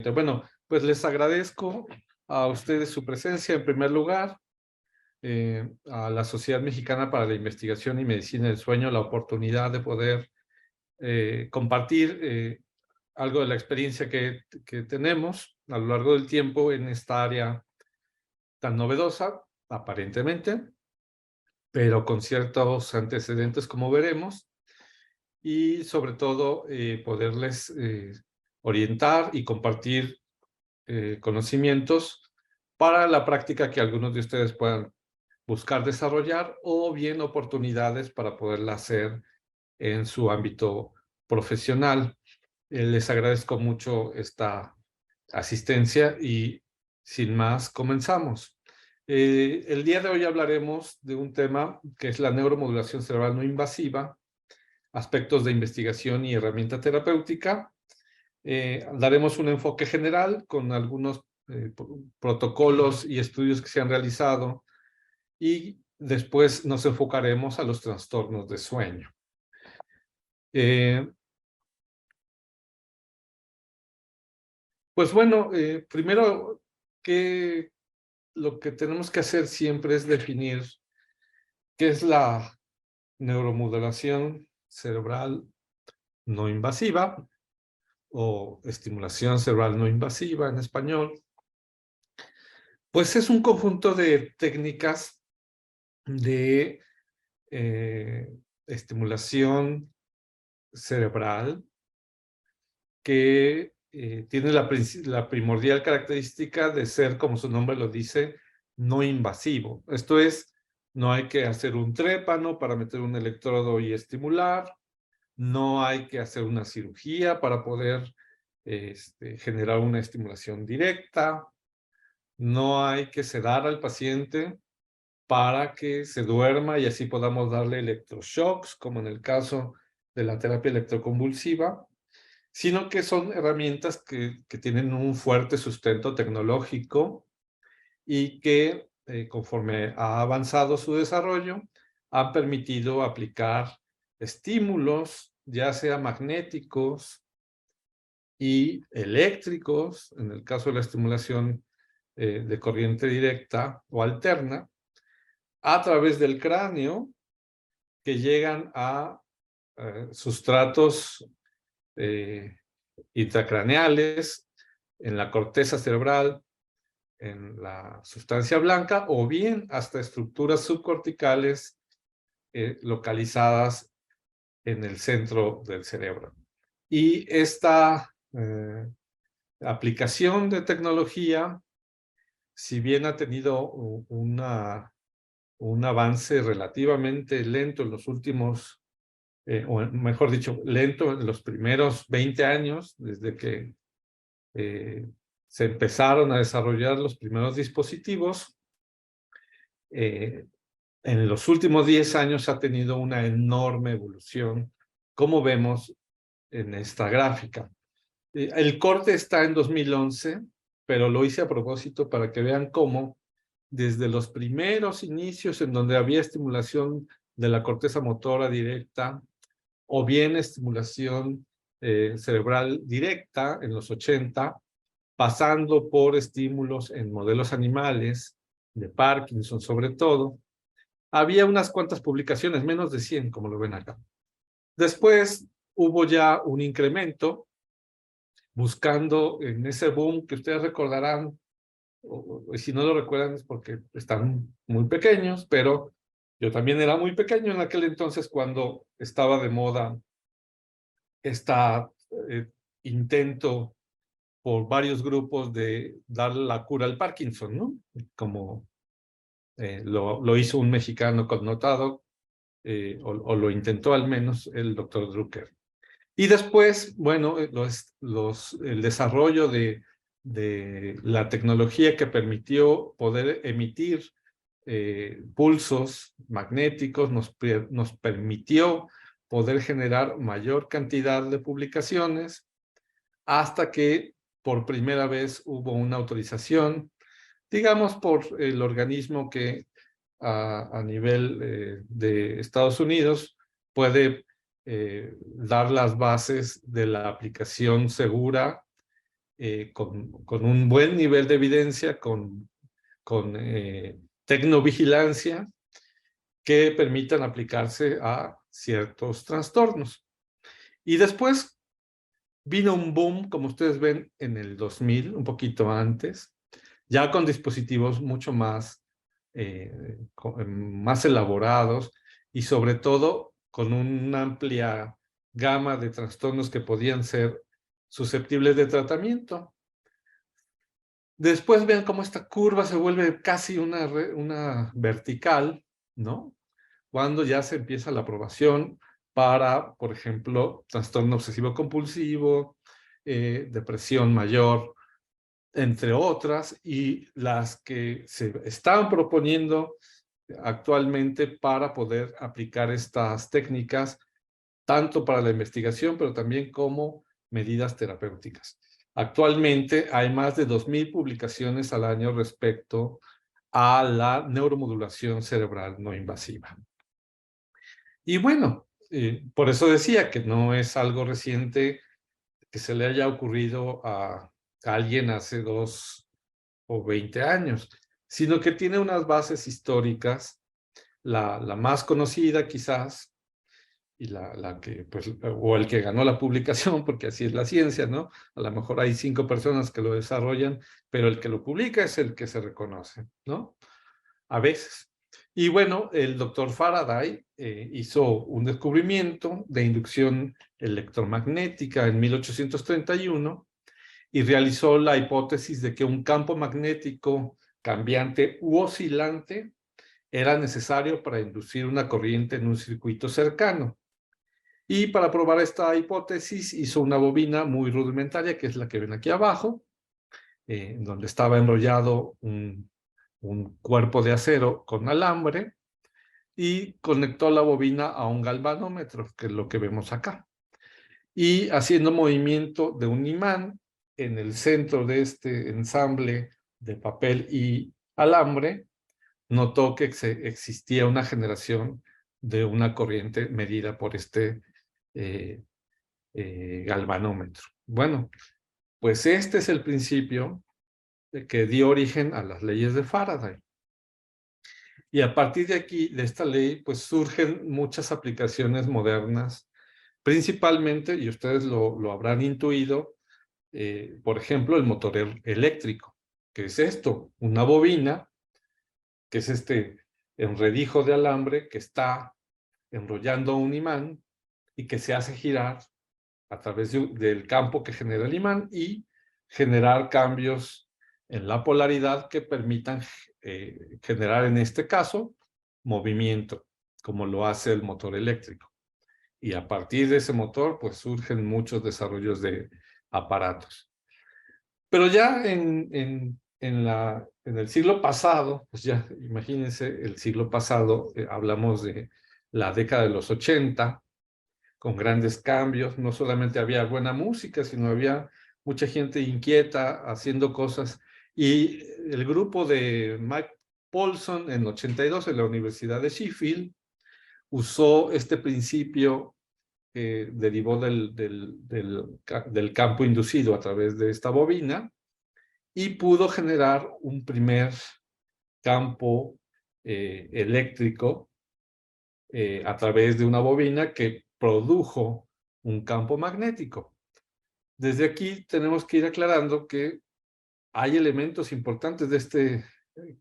Excelente. Bueno, pues les agradezco a ustedes su presencia en primer lugar, a la Sociedad Mexicana para la Investigación y Medicina del Sueño, la oportunidad de poder compartir algo de la experiencia que tenemos a lo largo del tiempo en esta área tan novedosa, aparentemente, pero con ciertos antecedentes, como veremos, y sobre todo poderles orientar y compartir conocimientos para la práctica que algunos de ustedes puedan buscar desarrollar o bien oportunidades para poderla hacer en su ámbito profesional. Les agradezco mucho esta asistencia y sin más comenzamos. El día de hoy hablaremos de un tema que es la neuromodulación cerebral no invasiva, aspectos de investigación y herramienta terapéutica. Daremos un enfoque general con algunos protocolos y estudios que se han realizado y después nos enfocaremos a los trastornos de sueño. Pues bueno, primero que lo que tenemos que hacer siempre es definir qué es la neuromodulación cerebral no invasiva o estimulación cerebral no invasiva en español. Pues es un conjunto de técnicas de estimulación cerebral que tiene la primordial característica de ser, como su nombre lo dice, no invasivo. Esto es, no hay que hacer un trépano para meter un electrodo y estimular, no hay que hacer una cirugía para poder generar una estimulación directa, no hay que sedar al paciente para que se duerma y así podamos darle electroshocks, como en el caso de la terapia electroconvulsiva, sino que son herramientas que tienen un fuerte sustento tecnológico y que, conforme ha avanzado su desarrollo, han permitido aplicar estímulos, ya sea magnéticos y eléctricos, en el caso de la estimulación de corriente directa o alterna, a través del cráneo, que llegan a sustratos intracraneales, en la corteza cerebral, en la sustancia blanca, o bien hasta estructuras subcorticales localizadas en el centro del cerebro. Y esta aplicación de tecnología, si bien ha tenido un avance relativamente lento en los últimos, o mejor dicho, lento en los primeros 20 años, desde que se empezaron a desarrollar los primeros dispositivos, en los últimos 10 años ha tenido una enorme evolución, como vemos en esta gráfica. El corte está en 2011, pero lo hice a propósito para que vean cómo desde los primeros inicios en donde había estimulación de la corteza motora directa o bien estimulación cerebral directa en los 80, pasando por estímulos en modelos animales, de Parkinson sobre todo, había unas cuantas publicaciones, menos de 100, como lo ven acá. Después hubo ya un incremento, buscando en ese boom que ustedes recordarán, o si no lo recuerdan es porque están muy pequeños, pero yo también era muy pequeño en aquel entonces cuando estaba de moda este intento por varios grupos de dar la cura al Parkinson, ¿no? Como lo hizo un mexicano connotado, o lo intentó al menos el doctor Drucker. Y después, bueno, el desarrollo de la tecnología que permitió poder emitir pulsos magnéticos nos permitió poder generar mayor cantidad de publicaciones hasta que por primera vez hubo una autorización, digamos, por el organismo que a nivel de Estados Unidos puede dar las bases de la aplicación segura con un buen nivel de evidencia, con tecnovigilancia, que permitan aplicarse a ciertos trastornos. Y después vino un boom, como ustedes ven, en el 2000, un poquito antes, ya con dispositivos mucho más, más elaborados y sobre todo con una amplia gama de trastornos que podían ser susceptibles de tratamiento. Después vean cómo esta curva se vuelve casi una vertical, ¿no? Cuando ya se empieza la aprobación para, por ejemplo, trastorno obsesivo compulsivo, depresión mayor, entre otras, y las que se están proponiendo actualmente para poder aplicar estas técnicas, tanto para la investigación, pero también como medidas terapéuticas. Actualmente hay más de 2000 publicaciones al año respecto a la neuromodulación cerebral no invasiva. Y bueno, por eso decía que no es algo reciente que se le haya ocurrido a alguien hace 2 o 20 años, sino que tiene unas bases históricas, la más conocida quizás, y la que, pues, o el que ganó la publicación, porque así es la ciencia, ¿no? A lo mejor hay 5 personas que lo desarrollan, pero el que lo publica es el que se reconoce, ¿no? A veces. Y bueno, el doctor Faraday hizo un descubrimiento de inducción electromagnética en 1831 y realizó la hipótesis de que un campo magnético cambiante u oscilante era necesario para inducir una corriente en un circuito cercano. Y para probar esta hipótesis hizo una bobina muy rudimentaria, que es la que ven aquí abajo, donde estaba enrollado un cuerpo de acero con alambre y conectó la bobina a un galvanómetro, que es lo que vemos acá. Y haciendo movimiento de un imán en el centro de este ensamble de papel y alambre, notó que existía una generación de una corriente medida por este galvanómetro. Bueno, pues este es el principio que dio origen a las leyes de Faraday. Y a partir de aquí, de esta ley, pues surgen muchas aplicaciones modernas, principalmente, y ustedes lo habrán intuido, por ejemplo, el motor eléctrico. ¿Qué es esto? Una bobina, que es este enredijo de alambre que está enrollando un imán y que se hace girar a través del campo que genera el imán y generar cambios en la polaridad que permitan generar, en este caso, movimiento, como lo hace el motor eléctrico. Y a partir de ese motor, pues surgen muchos desarrollos de aparatos. Pero ya en el siglo pasado, pues ya imagínense, el siglo pasado, hablamos de la década de los 80, con grandes cambios. No solamente había buena música, sino había mucha gente inquieta haciendo cosas. Y el grupo de Mike Paulson en 82 en la Universidad de Sheffield usó este principio que derivó del campo inducido a través de esta bobina y pudo generar un primer campo eléctrico a través de una bobina que produjo un campo magnético. Desde aquí tenemos que ir aclarando que hay elementos importantes de este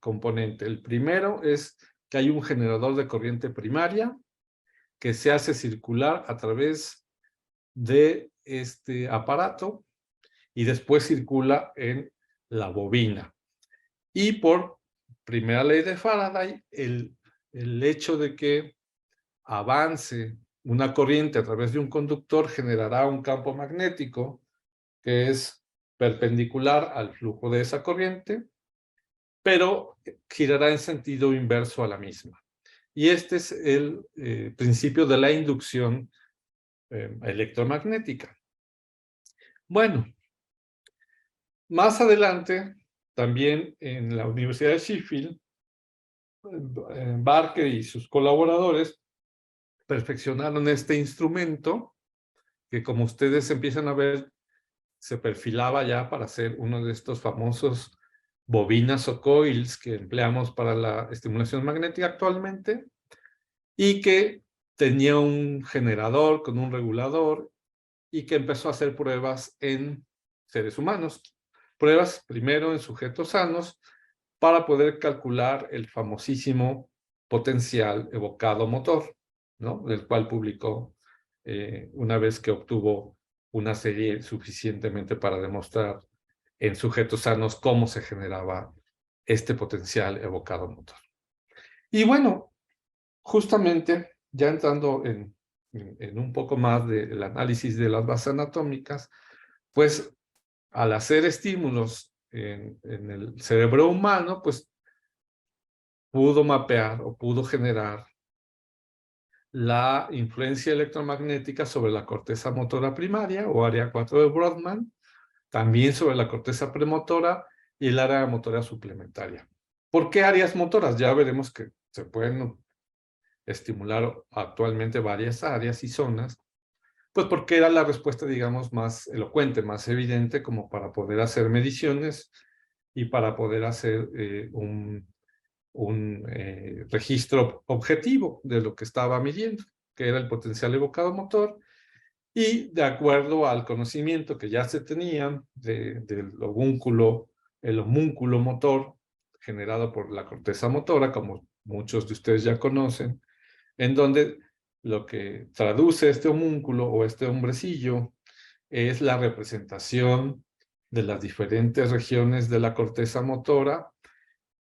componente. El primero es que hay un generador de corriente primaria que se hace circular a través de este aparato y después circula en la bobina. Y por primera ley de Faraday, el hecho de que avance una corriente a través de un conductor generará un campo magnético que es perpendicular al flujo de esa corriente, pero girará en sentido inverso a la misma. Y este es el principio de la inducción electromagnética. Bueno, más adelante, también en la Universidad de Sheffield, Barker y sus colaboradores perfeccionaron este instrumento que, como ustedes empiezan a ver, se perfilaba ya para ser uno de estos famosos bobinas o coils que empleamos para la estimulación magnética actualmente, y que tenía un generador con un regulador y que empezó a hacer pruebas en seres humanos. Pruebas primero en sujetos sanos para poder calcular el famosísimo potencial evocado motor, ¿no? Del cual publicó una vez que obtuvo una serie suficientemente para demostrar en sujetos sanos cómo se generaba este potencial evocado motor. Y bueno, justamente ya entrando en un poco más del análisis de las bases anatómicas, pues al hacer estímulos en el cerebro humano, pues pudo mapear o pudo generar la influencia electromagnética sobre la corteza motora primaria o área 4 de Brodmann, también sobre la corteza premotora y el área motora suplementaria. ¿Por qué áreas motoras? Ya veremos que se pueden estimular actualmente varias áreas y zonas, pues porque era la respuesta, digamos, más elocuente, más evidente, como para poder hacer mediciones y para poder hacer un registro objetivo de lo que estaba midiendo, que era el potencial evocado motor, y de acuerdo al conocimiento que ya se tenía del homúnculo, el homúnculo motor generado por la corteza motora, como muchos de ustedes ya conocen, en donde lo que traduce este homúnculo o este hombrecillo es la representación de las diferentes regiones de la corteza motora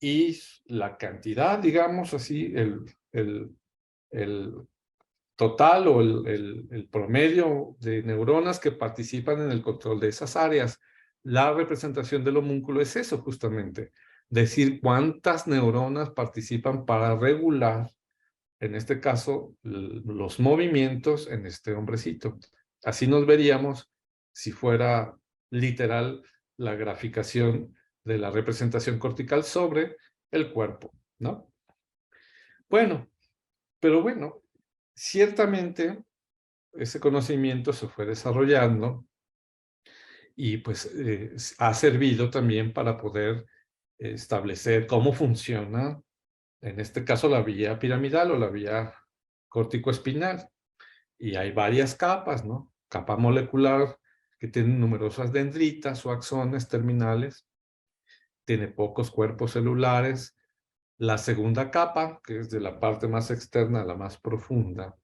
y la cantidad, digamos así, el total o el promedio de neuronas que participan en el control de esas áreas. La representación del homúnculo es eso justamente, decir cuántas neuronas participan para regular, en este caso, los movimientos en este hombrecito. Así nos veríamos si fuera literal la graficación de la representación cortical sobre el cuerpo, ¿no? Bueno, pero bueno, ciertamente ese conocimiento se fue desarrollando y pues ha servido también para poder establecer cómo funciona, en este caso, la vía piramidal o la vía corticoespinal. Y hay varias capas, ¿no? Capa molecular que tiene numerosas dendritas o axones terminales, tiene pocos cuerpos celulares. La segunda capa, que es de la parte más externa a la más profunda.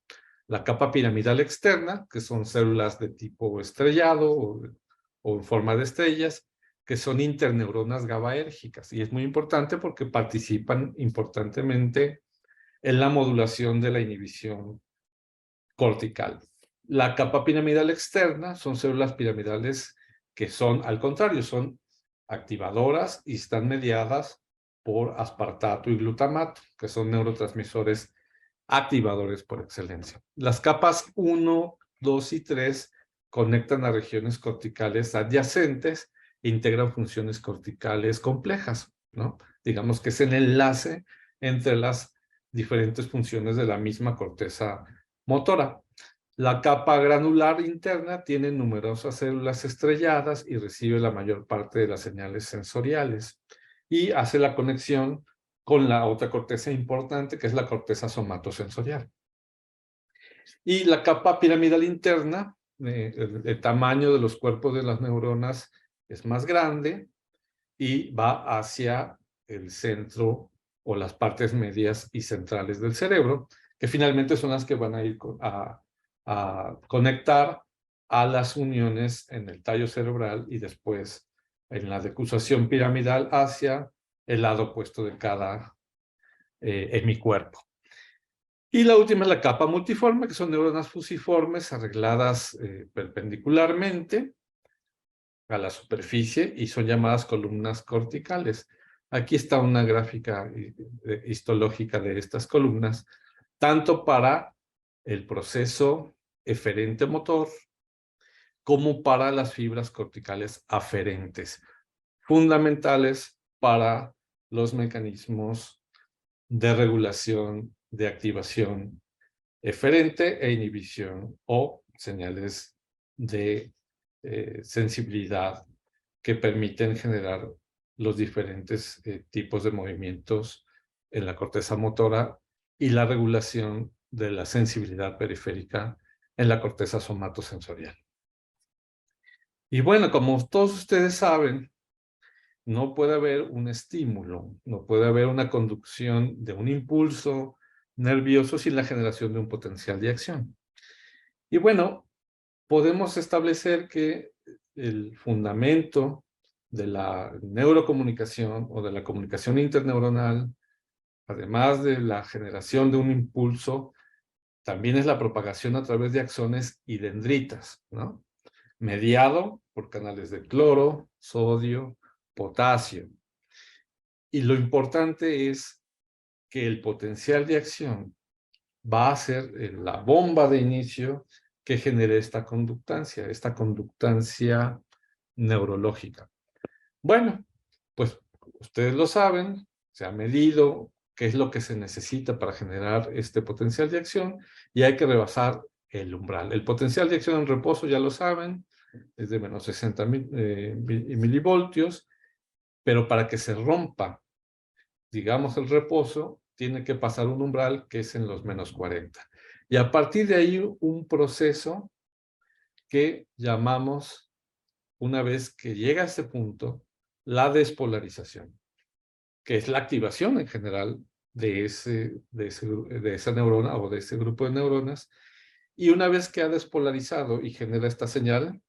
La capa piramidal externa, que son células de tipo estrellado o en forma de estrellas, que son interneuronas GABAérgicas. Y es muy importante porque participan importantemente en la modulación de la inhibición cortical. La capa piramidal externa son células piramidales que son, al contrario, son activadoras y están mediadas por aspartato y glutamato, que son neurotransmisores activadores por excelencia. Las capas 1, 2 y 3 conectan a regiones corticales adyacentes e integran funciones corticales complejas, ¿no? Digamos que es el enlace entre las diferentes funciones de la misma corteza motora. La capa granular interna tiene numerosas células estrelladas y recibe la mayor parte de las señales sensoriales y hace la conexión con la otra corteza importante, que es la corteza somatosensorial. Y la capa piramidal interna, el tamaño de los cuerpos de las neuronas es más grande y va hacia el centro o las partes medias y centrales del cerebro, que finalmente son las que van a ir a conectar a las uniones en el tallo cerebral y después en la decusación piramidal hacia el lado opuesto de cada hemicuerpo. Y la última es la capa multiforme, que son neuronas fusiformes arregladas perpendicularmente a la superficie y son llamadas columnas corticales. Aquí está una gráfica histológica de estas columnas, tanto para el proceso eferente motor como para las fibras corticales aferentes, fundamentales para los mecanismos de regulación, de activación eferente e inhibición o señales de sensibilidad que permiten generar los diferentes tipos de movimientos en la corteza motora y la regulación de la sensibilidad periférica en la corteza somatosensorial. Y bueno, como todos ustedes saben, no puede haber un estímulo, no puede haber una conducción de un impulso nervioso sin la generación de un potencial de acción. Y bueno, podemos establecer que el fundamento de la neurocomunicación o de la comunicación interneuronal, además de la generación de un impulso, también es la propagación a través de axones y dendritas, ¿no? Mediado por canales de cloro, sodio, potasio. Y lo importante es que el potencial de acción va a ser la bomba de inicio que genere esta conductancia neurológica. Bueno, pues ustedes lo saben, se ha medido qué es lo que se necesita para generar este potencial de acción y hay que rebasar el umbral. El potencial de acción en reposo, ya lo saben, es de menos 60 milivoltios, pero para que se rompa, digamos, el reposo, tiene que pasar un umbral que es en los menos 40. Y a partir de ahí un proceso que llamamos, una vez que llega a este punto, la despolarización, que es la activación en general de esa neurona o de ese grupo de neuronas. Y una vez que ha despolarizado y genera esta señal,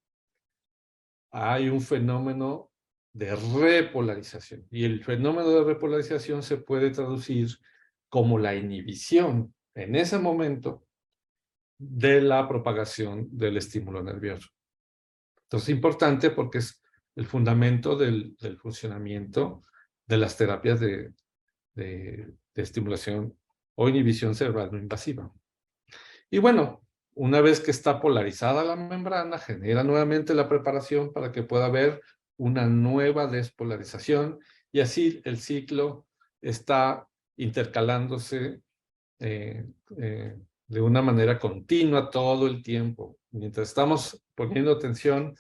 hay un fenómeno de repolarización. Y el fenómeno de repolarización se puede traducir como la inhibición en ese momento de la propagación del estímulo nervioso. Entonces es importante porque es el fundamento del funcionamiento de las terapias de estimulación o inhibición cerebral no invasiva. Y bueno, una vez que está polarizada la membrana, genera nuevamente la preparación para que pueda haber una nueva despolarización y así el ciclo está intercalándose de una manera continua todo el tiempo. Mientras estamos poniendo atención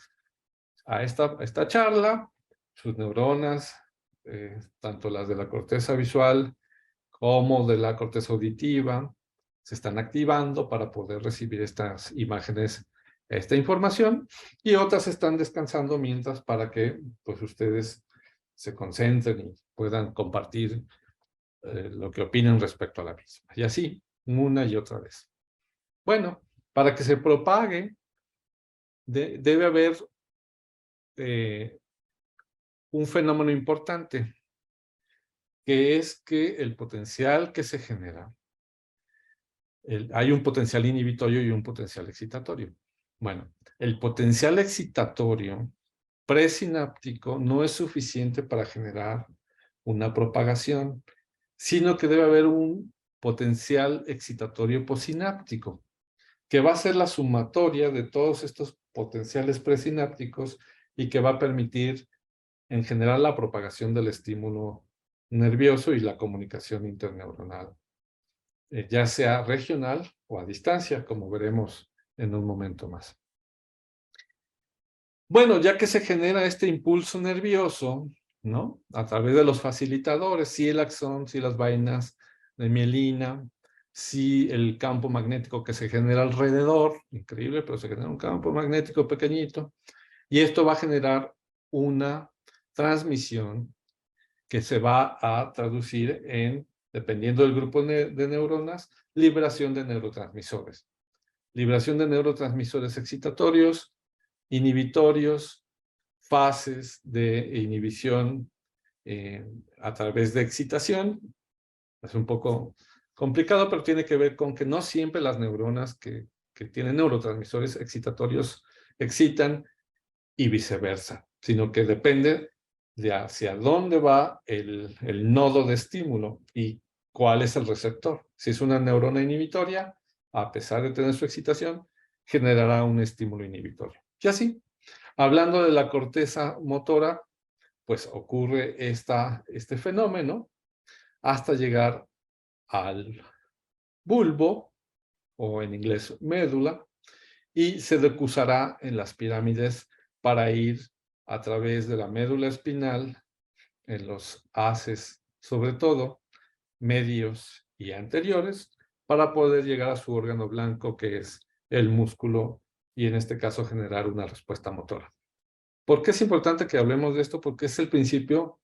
a esta charla, sus neuronas, tanto las de la corteza visual como de la corteza auditiva, se están activando para poder recibir estas imágenes, esta información, y otras están descansando mientras para que pues ustedes se concentren y puedan compartir lo que opinan respecto a la misma. Y así, una y otra vez. Bueno, para que se propague, debe haber un fenómeno importante, que es que el potencial que se genera, hay un potencial inhibitorio y un potencial excitatorio. Bueno, el potencial excitatorio presináptico no es suficiente para generar una propagación, sino que debe haber un potencial excitatorio posináptico, que va a ser la sumatoria de todos estos potenciales presinápticos y que va a permitir en general la propagación del estímulo nervioso y la comunicación interneuronal, ya sea regional o a distancia, como veremos en un momento más. Bueno, ya que se genera este impulso nervioso, ¿no? A través de los facilitadores, si el axón, si las vainas de mielina, si el campo magnético que se genera alrededor, increíble, pero se genera un campo magnético pequeñito, y esto va a generar una transmisión que se va a traducir en, dependiendo del grupo de neuronas, liberación de neurotransmisores. Liberación de neurotransmisores excitatorios, inhibitorios, fases de inhibición a través de excitación. Es un poco complicado, pero tiene que ver con que no siempre las neuronas que tienen neurotransmisores excitatorios excitan y viceversa, sino que depende de hacia dónde va el nodo de estímulo y cuál es el receptor. Si es una neurona inhibitoria, a pesar de tener su excitación, generará un estímulo inhibitorio. Y así, hablando de la corteza motora, pues ocurre este fenómeno hasta llegar al bulbo, o en inglés médula, y se decusará en las pirámides para ir a través de la médula espinal, en los haces sobre todo, medios y anteriores, para poder llegar a su órgano blanco, que es el músculo, y en este caso generar una respuesta motora. ¿Por qué es importante que hablemos de esto? Porque es el principio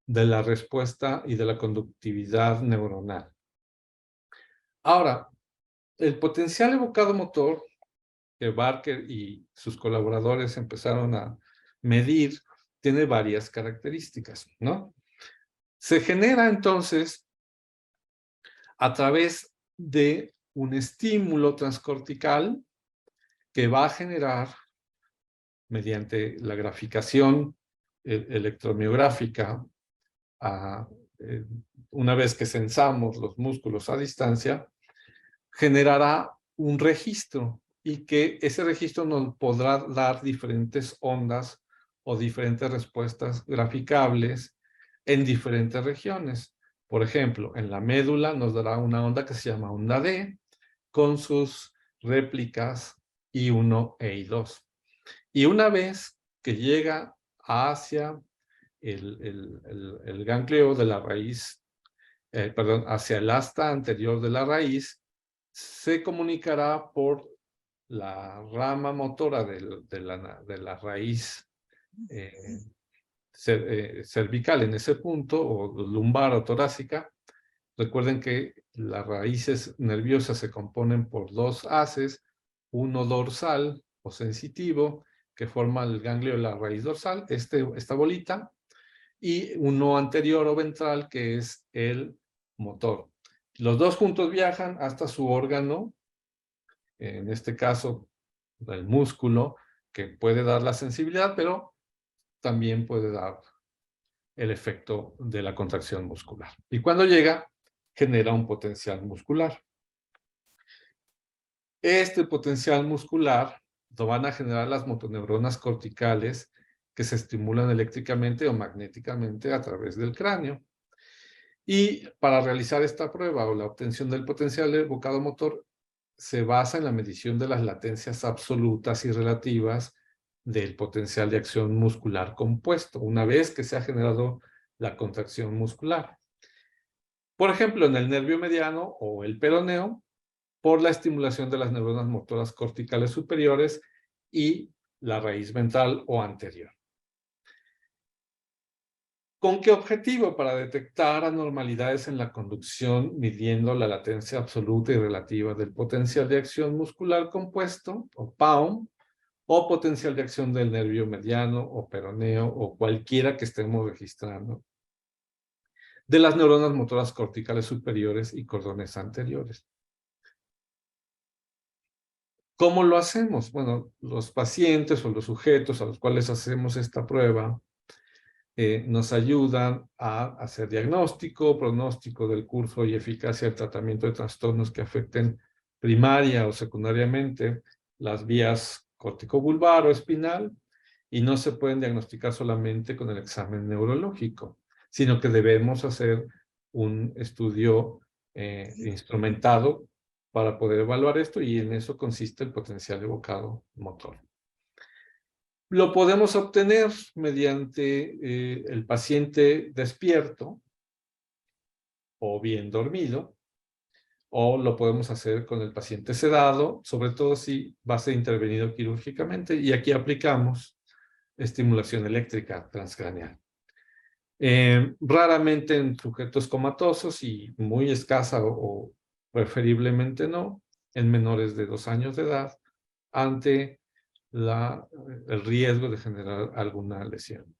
de la respuesta y de la conductividad neuronal. Ahora, el potencial evocado motor que Barker y sus colaboradores empezaron a medir tiene varias características, ¿no? Se genera entonces a través de un estímulo transcortical que va a generar mediante la graficación electromiográfica, una vez que sensamos los músculos a distancia, generará un registro y que ese registro nos podrá dar diferentes ondas o diferentes respuestas graficables en diferentes regiones. Por ejemplo, en la médula nos dará una onda que se llama onda D con sus réplicas I1 e I2. Y una vez que llega hacia el ganglio de la raíz, perdón, hacia el asta anterior de la raíz, se comunicará por la rama motora de la raíz cervical en ese punto, o lumbar o torácica. Recuerden que las raíces nerviosas se componen por dos haces, uno dorsal o sensitivo, que forma el ganglio de la raíz dorsal, esta bolita, y uno anterior o ventral, que es el motor. Los dos juntos viajan hasta su órgano, en este caso el músculo, que puede dar la sensibilidad, pero también puede dar el efecto de la contracción muscular. Y cuando llega, genera un potencial muscular. Este potencial muscular lo van a generar las motoneuronas corticales que se estimulan eléctricamente o magnéticamente a través del cráneo. Y para realizar esta prueba o la obtención del potencial evocado motor se basa en la medición de las latencias absolutas y relativas del potencial de acción muscular compuesto, una vez que se ha generado la contracción muscular. Por ejemplo, en el nervio mediano o el peroneo, por la estimulación de las neuronas motoras corticales superiores y la raíz ventral o anterior. ¿Con qué objetivo? Para detectar anormalidades en la conducción, midiendo la latencia absoluta y relativa del potencial de acción muscular compuesto, o PAOM, o potencial de acción del nervio mediano o peroneo, o cualquiera que estemos registrando, de las neuronas motoras corticales superiores y cordones anteriores. ¿Cómo lo hacemos? Bueno, los pacientes o los sujetos a los cuales hacemos esta prueba nos ayudan a hacer diagnóstico, pronóstico del curso y eficacia del tratamiento de trastornos que afecten primaria o secundariamente las vías corticobulbar o espinal, y no se pueden diagnosticar solamente con el examen neurológico, sino que debemos hacer un estudio instrumentado para poder evaluar esto, y en eso consiste el potencial evocado motor. Lo podemos obtener mediante el paciente despierto o bien dormido, o lo podemos hacer con el paciente sedado, sobre todo si va a ser intervenido quirúrgicamente, y aquí aplicamos estimulación eléctrica transcraneal. Raramente en sujetos comatosos y muy escasa o preferiblemente no, en menores de 2 años de edad, ante el riesgo de generar alguna lesión.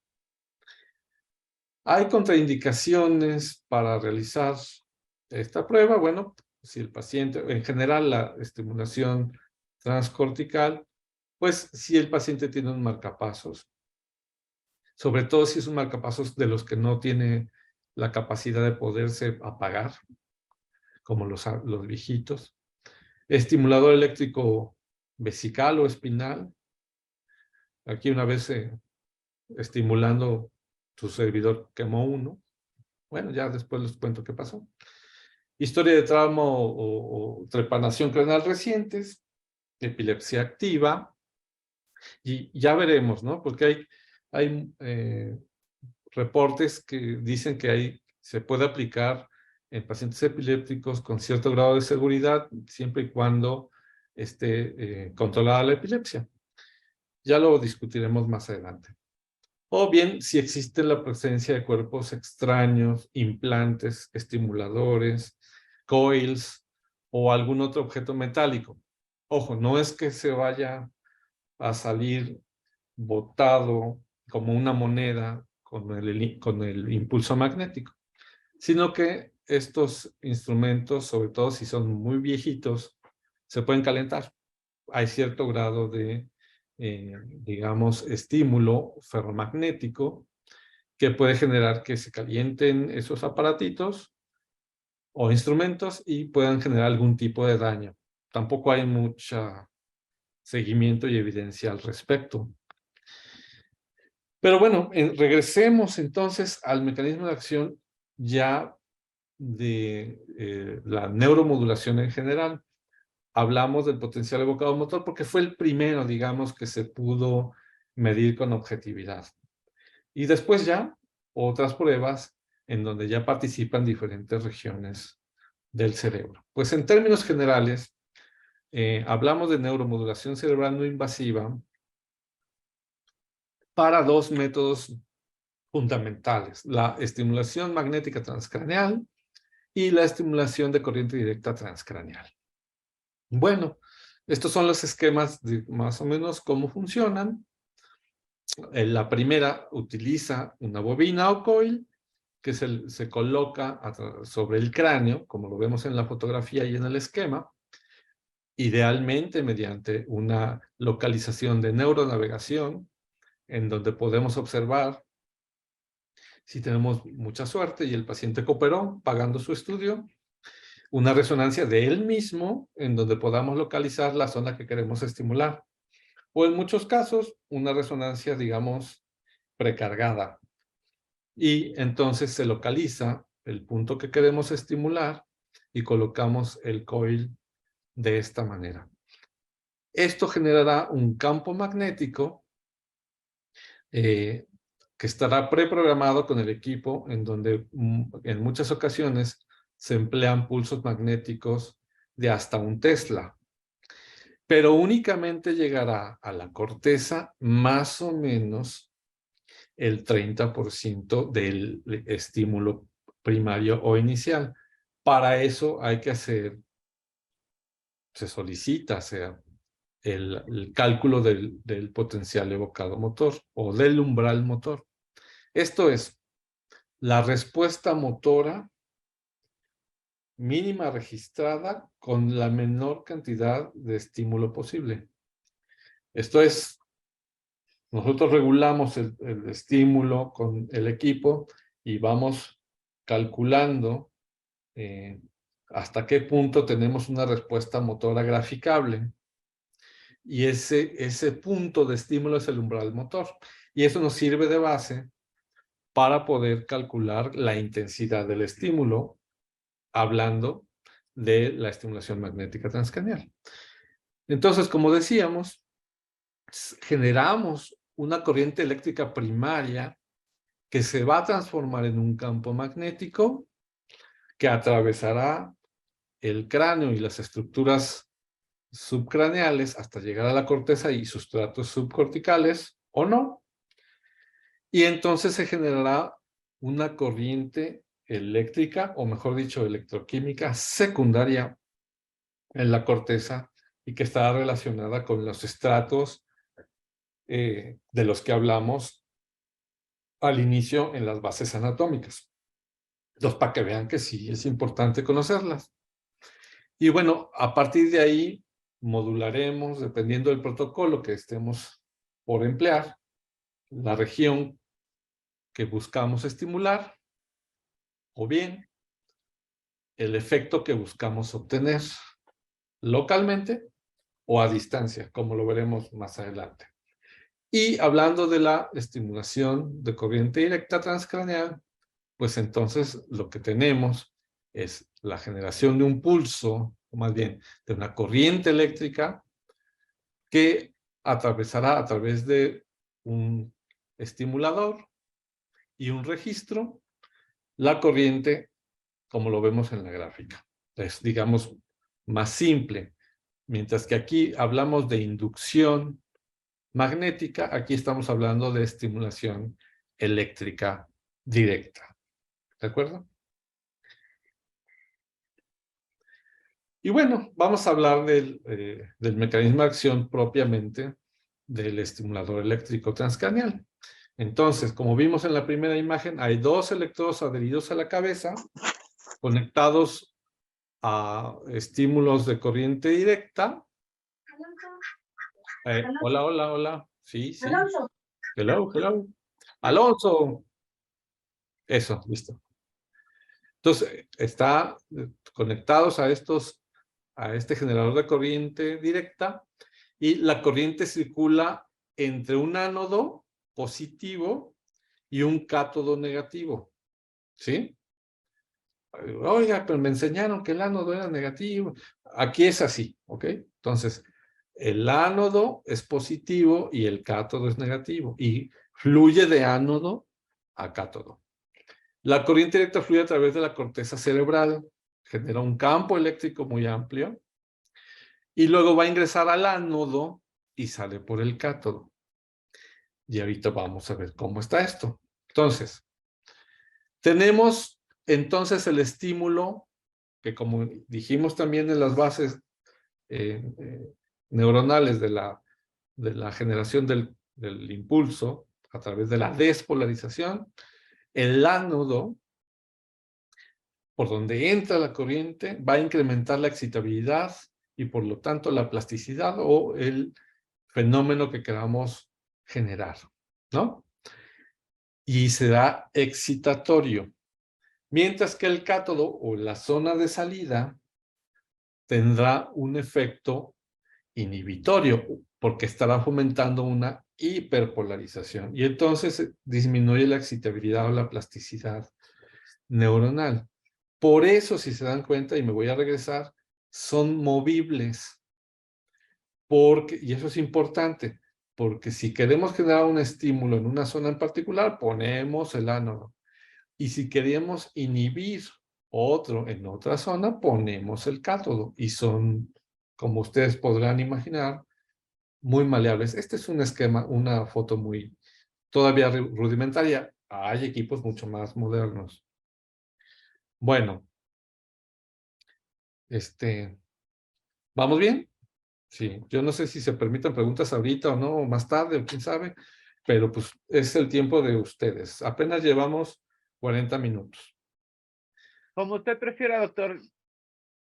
¿Hay contraindicaciones para realizar esta prueba? Bueno, si el paciente, en general la estimulación transcortical, pues si el paciente tiene un marcapasos, sobre todo si es un marcapasos de los que no tiene la capacidad de poderse apagar, como los viejitos. Estimulador eléctrico vesical o espinal. Aquí una vez estimulando, su servidor quemó uno. Bueno, ya después les cuento qué pasó. Historia de trauma o trepanación craneal recientes, epilepsia activa, Y ya veremos, ¿no? Porque hay reportes que dicen que se puede aplicar en pacientes epilépticos con cierto grado de seguridad, siempre y cuando esté controlada la epilepsia. Ya lo discutiremos más adelante. O bien, si existe la presencia de cuerpos extraños, implantes, estimuladores, coils o algún otro objeto metálico. Ojo, no es que se vaya a salir botado como una moneda con el impulso magnético, sino que estos instrumentos, sobre todo si son muy viejitos, se pueden calentar. Hay cierto grado de, digamos, estímulo ferromagnético que puede generar que se calienten esos aparatitos o instrumentos y puedan generar algún tipo de daño. Tampoco hay mucho seguimiento y evidencia al respecto. Pero bueno, regresemos entonces al mecanismo de acción ya de la neuromodulación en general. Hablamos del potencial evocado motor porque fue el primero, digamos, que se pudo medir con objetividad. Y después ya otras pruebas en donde ya participan diferentes regiones del cerebro. Pues en términos generales, hablamos de neuromodulación cerebral no invasiva para dos métodos fundamentales: la estimulación magnética transcraneal y la estimulación de corriente directa transcraneal. Bueno, estos son los esquemas de más o menos cómo funcionan. La primera utiliza una bobina o coil que se coloca sobre el cráneo, como lo vemos en la fotografía y en el esquema, idealmente mediante una localización de neuronavegación, en donde podemos observar, si tenemos mucha suerte y el paciente cooperó pagando su estudio, una resonancia de él mismo, en donde podamos localizar la zona que queremos estimular. O en muchos casos, una resonancia, digamos, precargada. Y entonces se localiza el punto que queremos estimular y colocamos el coil de esta manera. Esto generará un campo magnético que estará preprogramado con el equipo, en donde en muchas ocasiones se emplean pulsos magnéticos de hasta 1 Tesla. Pero únicamente llegará a la corteza más o menos el 30% del estímulo primario o inicial. Para eso hay que se solicita, el cálculo del potencial evocado motor o del umbral motor. Esto es la respuesta motora mínima registrada con la menor cantidad de estímulo posible. Esto es, nosotros regulamos el estímulo con el equipo y vamos calculando hasta qué punto tenemos una respuesta motora graficable. Y ese punto de estímulo es el umbral motor. Y eso nos sirve de base para poder calcular la intensidad del estímulo, hablando de la estimulación magnética transcranial. Entonces, como decíamos, generamos una corriente eléctrica primaria que se va a transformar en un campo magnético que atravesará el cráneo y las estructuras subcraneales hasta llegar a la corteza y sustratos subcorticales, o no. Y entonces se generará una corriente eléctrica, o mejor dicho, electroquímica secundaria en la corteza y que está relacionada con los estratos de los que hablamos al inicio en las bases anatómicas. Entonces, para que vean que sí es importante conocerlas. Y bueno, a partir de ahí modularemos, dependiendo del protocolo que estemos por emplear, la región que buscamos estimular, o bien el efecto que buscamos obtener localmente o a distancia, como lo veremos más adelante. Y hablando de la estimulación de corriente directa transcraneal, pues entonces lo que tenemos es la generación de un pulso, o más bien de una corriente eléctrica que atravesará a través de un estimulador y un registro la corriente, como lo vemos en la gráfica. Es, digamos, más simple. Mientras que aquí hablamos de inducción magnética, aquí estamos hablando de estimulación eléctrica directa. ¿De acuerdo? Y bueno, vamos a hablar del mecanismo de acción propiamente del estimulador eléctrico transcranial. Entonces, como vimos en la primera imagen, hay dos electrodos adheridos a la cabeza, conectados a estímulos de corriente directa. Hola, hola, hola. Sí, sí. Alonso. Hello, hello. Alonso. Eso, listo. Entonces, está conectados a este generador de corriente directa, y la corriente circula entre un ánodo positivo y un cátodo negativo. ¿Sí? Oiga, pero me enseñaron que el ánodo era negativo. Aquí es así, ¿ok? Entonces, el ánodo es positivo y el cátodo es negativo, y fluye de ánodo a cátodo. La corriente directa fluye a través de la corteza cerebral, genera un campo eléctrico muy amplio, y luego va a ingresar al ánodo y sale por el cátodo. Y ahorita vamos a ver cómo está esto. Entonces, tenemos entonces el estímulo, que como dijimos también en las bases neuronales de la generación del impulso a través de la despolarización, el ánodo, por donde entra la corriente, va a incrementar la excitabilidad y por lo tanto la plasticidad o el fenómeno que queramos generar, ¿no? Y será excitatorio. Mientras que el cátodo o la zona de salida tendrá un efecto inhibitorio, porque estará fomentando una hiperpolarización, y entonces disminuye la excitabilidad o la plasticidad neuronal. Por eso, si se dan cuenta, y me voy a regresar, son movibles, y eso es importante, porque si queremos generar un estímulo en una zona en particular, ponemos el ánodo. Y si queremos inhibir otro en otra zona, ponemos el cátodo. Y son, como ustedes podrán imaginar, muy maleables. Este es un esquema, una foto muy todavía rudimentaria. Hay equipos mucho más modernos. Bueno, ¿vamos bien? Sí, yo no sé si se permiten preguntas ahorita o no, o más tarde, o quién sabe, pero pues es el tiempo de ustedes. Apenas llevamos 40 minutos. Como usted prefiera, doctor.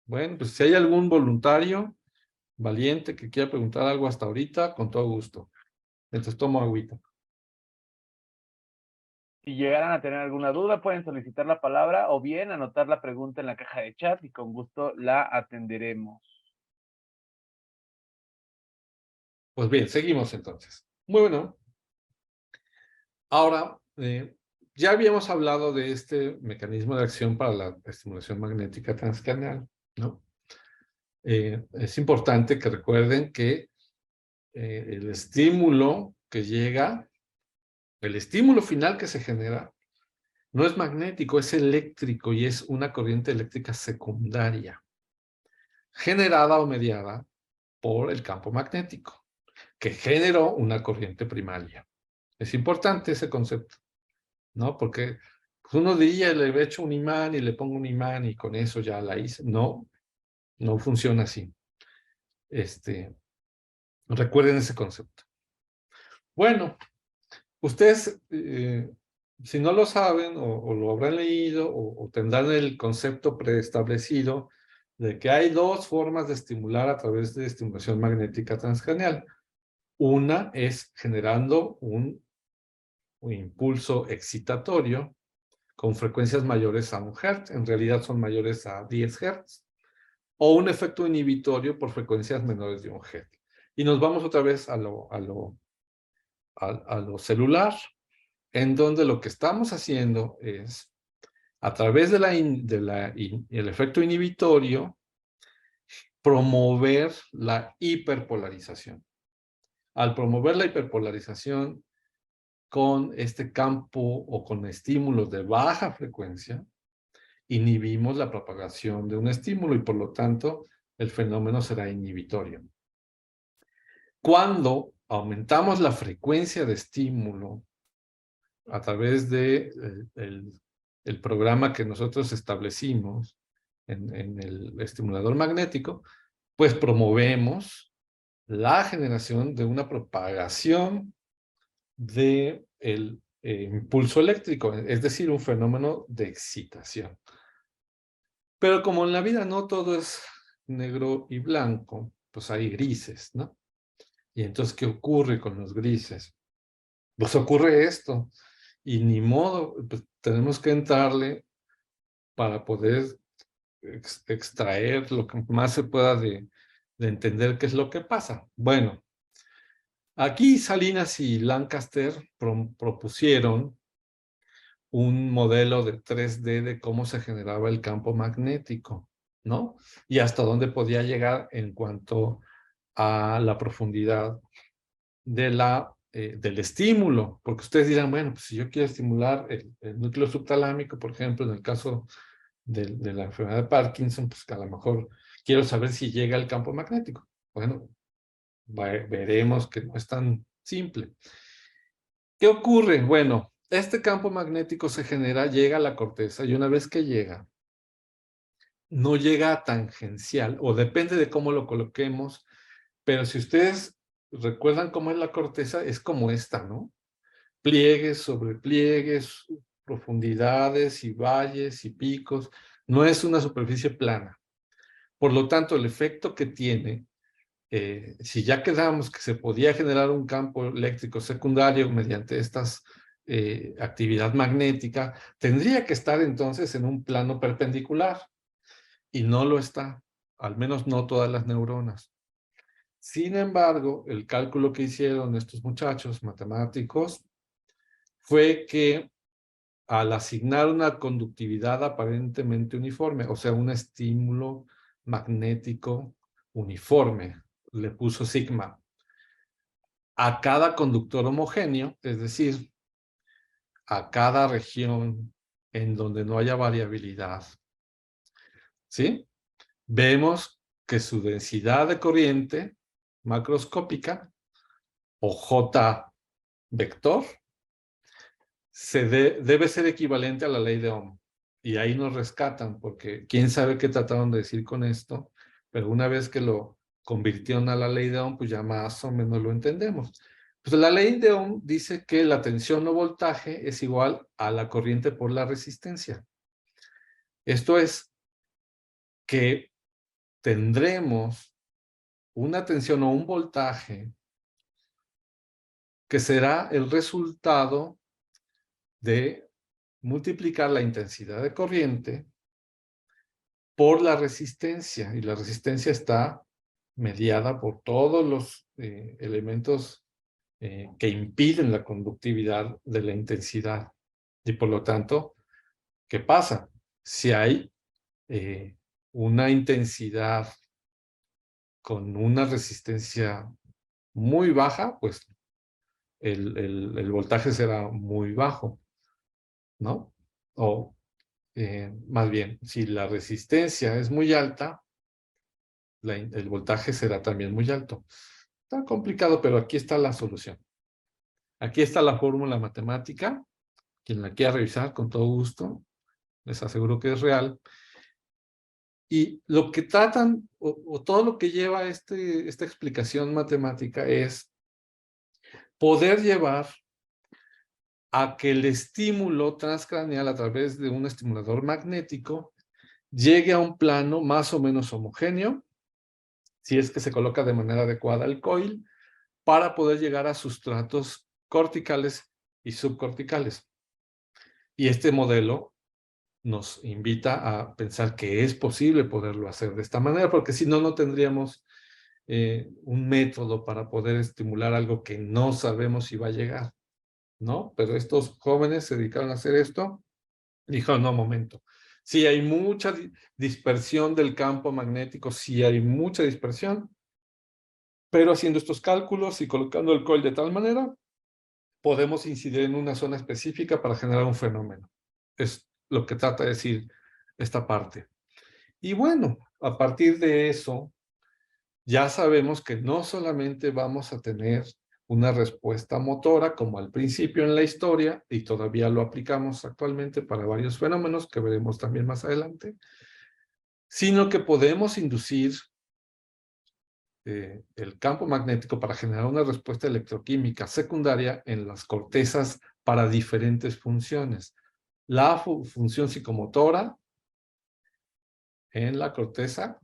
Bueno, pues si hay algún voluntario valiente que quiera preguntar algo hasta ahorita, con todo gusto. Entonces tomo agüita. Si llegaran a tener alguna duda, pueden solicitar la palabra o bien anotar la pregunta en la caja de chat y con gusto la atenderemos. Pues bien, seguimos entonces. Muy bueno. Ahora, ya habíamos hablado de este mecanismo de acción para la estimulación magnética transcranial, ¿no? Es importante que recuerden que el estímulo que llega, el estímulo final que se genera, no es magnético, es eléctrico, y es una corriente eléctrica secundaria, generada o mediada por el campo magnético, que generó una corriente primaria. Es importante ese concepto, ¿no? Porque pues, uno diría, le he hecho un imán y le pongo un imán y con eso ya la hice. No, no funciona así. Recuerden ese concepto. Bueno, ustedes, si no lo saben o lo habrán leído o tendrán el concepto preestablecido de que hay dos formas de estimular a través de estimulación magnética transcranial. Una es generando un impulso excitatorio con frecuencias mayores a 1 Hz, en realidad son mayores a 10 Hz, o un efecto inhibitorio por frecuencias menores de 1 Hz. Y nos vamos otra vez a lo celular, en donde lo que estamos haciendo es, a través el efecto inhibitorio, promover la hiperpolarización. Al promover la hiperpolarización con este campo o con estímulos de baja frecuencia, inhibimos la propagación de un estímulo y por lo tanto el fenómeno será inhibitorio. Cuando aumentamos la frecuencia de estímulo a través de el programa que nosotros establecimos en el estimulador magnético, pues promovemos la generación de una propagación de el impulso eléctrico, es decir, un fenómeno de excitación. Pero como en la vida no todo es negro y blanco, pues hay grises, ¿no? Y entonces, ¿qué ocurre con los grises? Pues ocurre esto, y ni modo, pues tenemos que entrarle para poder extraer lo que más se pueda de entender qué es lo que pasa. Bueno, aquí Salinas y Lancaster propusieron un modelo de 3D de cómo se generaba el campo magnético, ¿no? Y hasta dónde podía llegar en cuanto a la profundidad del estímulo, porque ustedes dirán, bueno, pues si yo quiero estimular el núcleo subtalámico, por ejemplo, en el caso de la enfermedad de Parkinson, pues que a lo mejor quiero saber si llega al campo magnético. Bueno, veremos que no es tan simple. ¿Qué ocurre? Bueno, este campo magnético se genera, llega a la corteza y una vez que llega, no llega a tangencial, o depende de cómo lo coloquemos, pero si ustedes recuerdan cómo es la corteza, es como esta, ¿no? Pliegues sobre pliegues, profundidades y valles y picos. No es una superficie plana. Por lo tanto, el efecto que tiene, si ya quedamos que se podía generar un campo eléctrico secundario mediante estas actividad magnética, tendría que estar entonces en un plano perpendicular y no lo está, al menos no todas las neuronas. Sin embargo, el cálculo que hicieron estos muchachos matemáticos fue que al asignar una conductividad aparentemente uniforme, o sea, un estímulo magnético uniforme, le puso sigma, a cada conductor homogéneo, es decir, a cada región en donde no haya variabilidad, ¿sí? Vemos que su densidad de corriente macroscópica, o J vector, debe ser equivalente a la ley de Ohm. Y ahí nos rescatan, porque quién sabe qué trataron de decir con esto, pero una vez que lo convirtieron a la ley de Ohm, pues ya más o menos lo entendemos. Pues la ley de Ohm dice que la tensión o voltaje es igual a la corriente por la resistencia. Esto es que tendremos una tensión o un voltaje que será el resultado de multiplicar la intensidad de corriente por la resistencia, y la resistencia está mediada por todos los elementos que impiden la conductividad de la intensidad. Y por lo tanto, ¿qué pasa? Si hay una intensidad con una resistencia muy baja, pues el voltaje será muy bajo, ¿no? O más bien, si la resistencia es muy alta, el voltaje será también muy alto. Está complicado, pero aquí está la solución. Aquí está la fórmula matemática. Quien la quiera revisar, con todo gusto, les aseguro que es real. Y lo que tratan, o todo lo que lleva esta explicación matemática es poder llevar a que el estímulo transcraneal a través de un estimulador magnético llegue a un plano más o menos homogéneo, si es que se coloca de manera adecuada el coil, para poder llegar a sustratos corticales y subcorticales. Y este modelo nos invita a pensar que es posible poderlo hacer de esta manera, porque si no, no tendríamos un método para poder estimular algo que no sabemos si va a llegar, ¿no? Pero estos jóvenes se dedicaron a hacer esto. Dijeron, no, momento. Sí hay mucha dispersión del campo magnético, sí hay mucha dispersión, Pero haciendo estos cálculos y colocando el coil de tal manera, podemos incidir en una zona específica para generar un fenómeno. Es lo que trata de decir esta parte. Y bueno, a partir de eso, ya sabemos que no solamente vamos a tener una respuesta motora como al principio en la historia, y todavía lo aplicamos actualmente para varios fenómenos que veremos también más adelante, sino que podemos inducir el campo magnético para generar una respuesta electroquímica secundaria en las cortezas para diferentes funciones. La función psicomotora en la corteza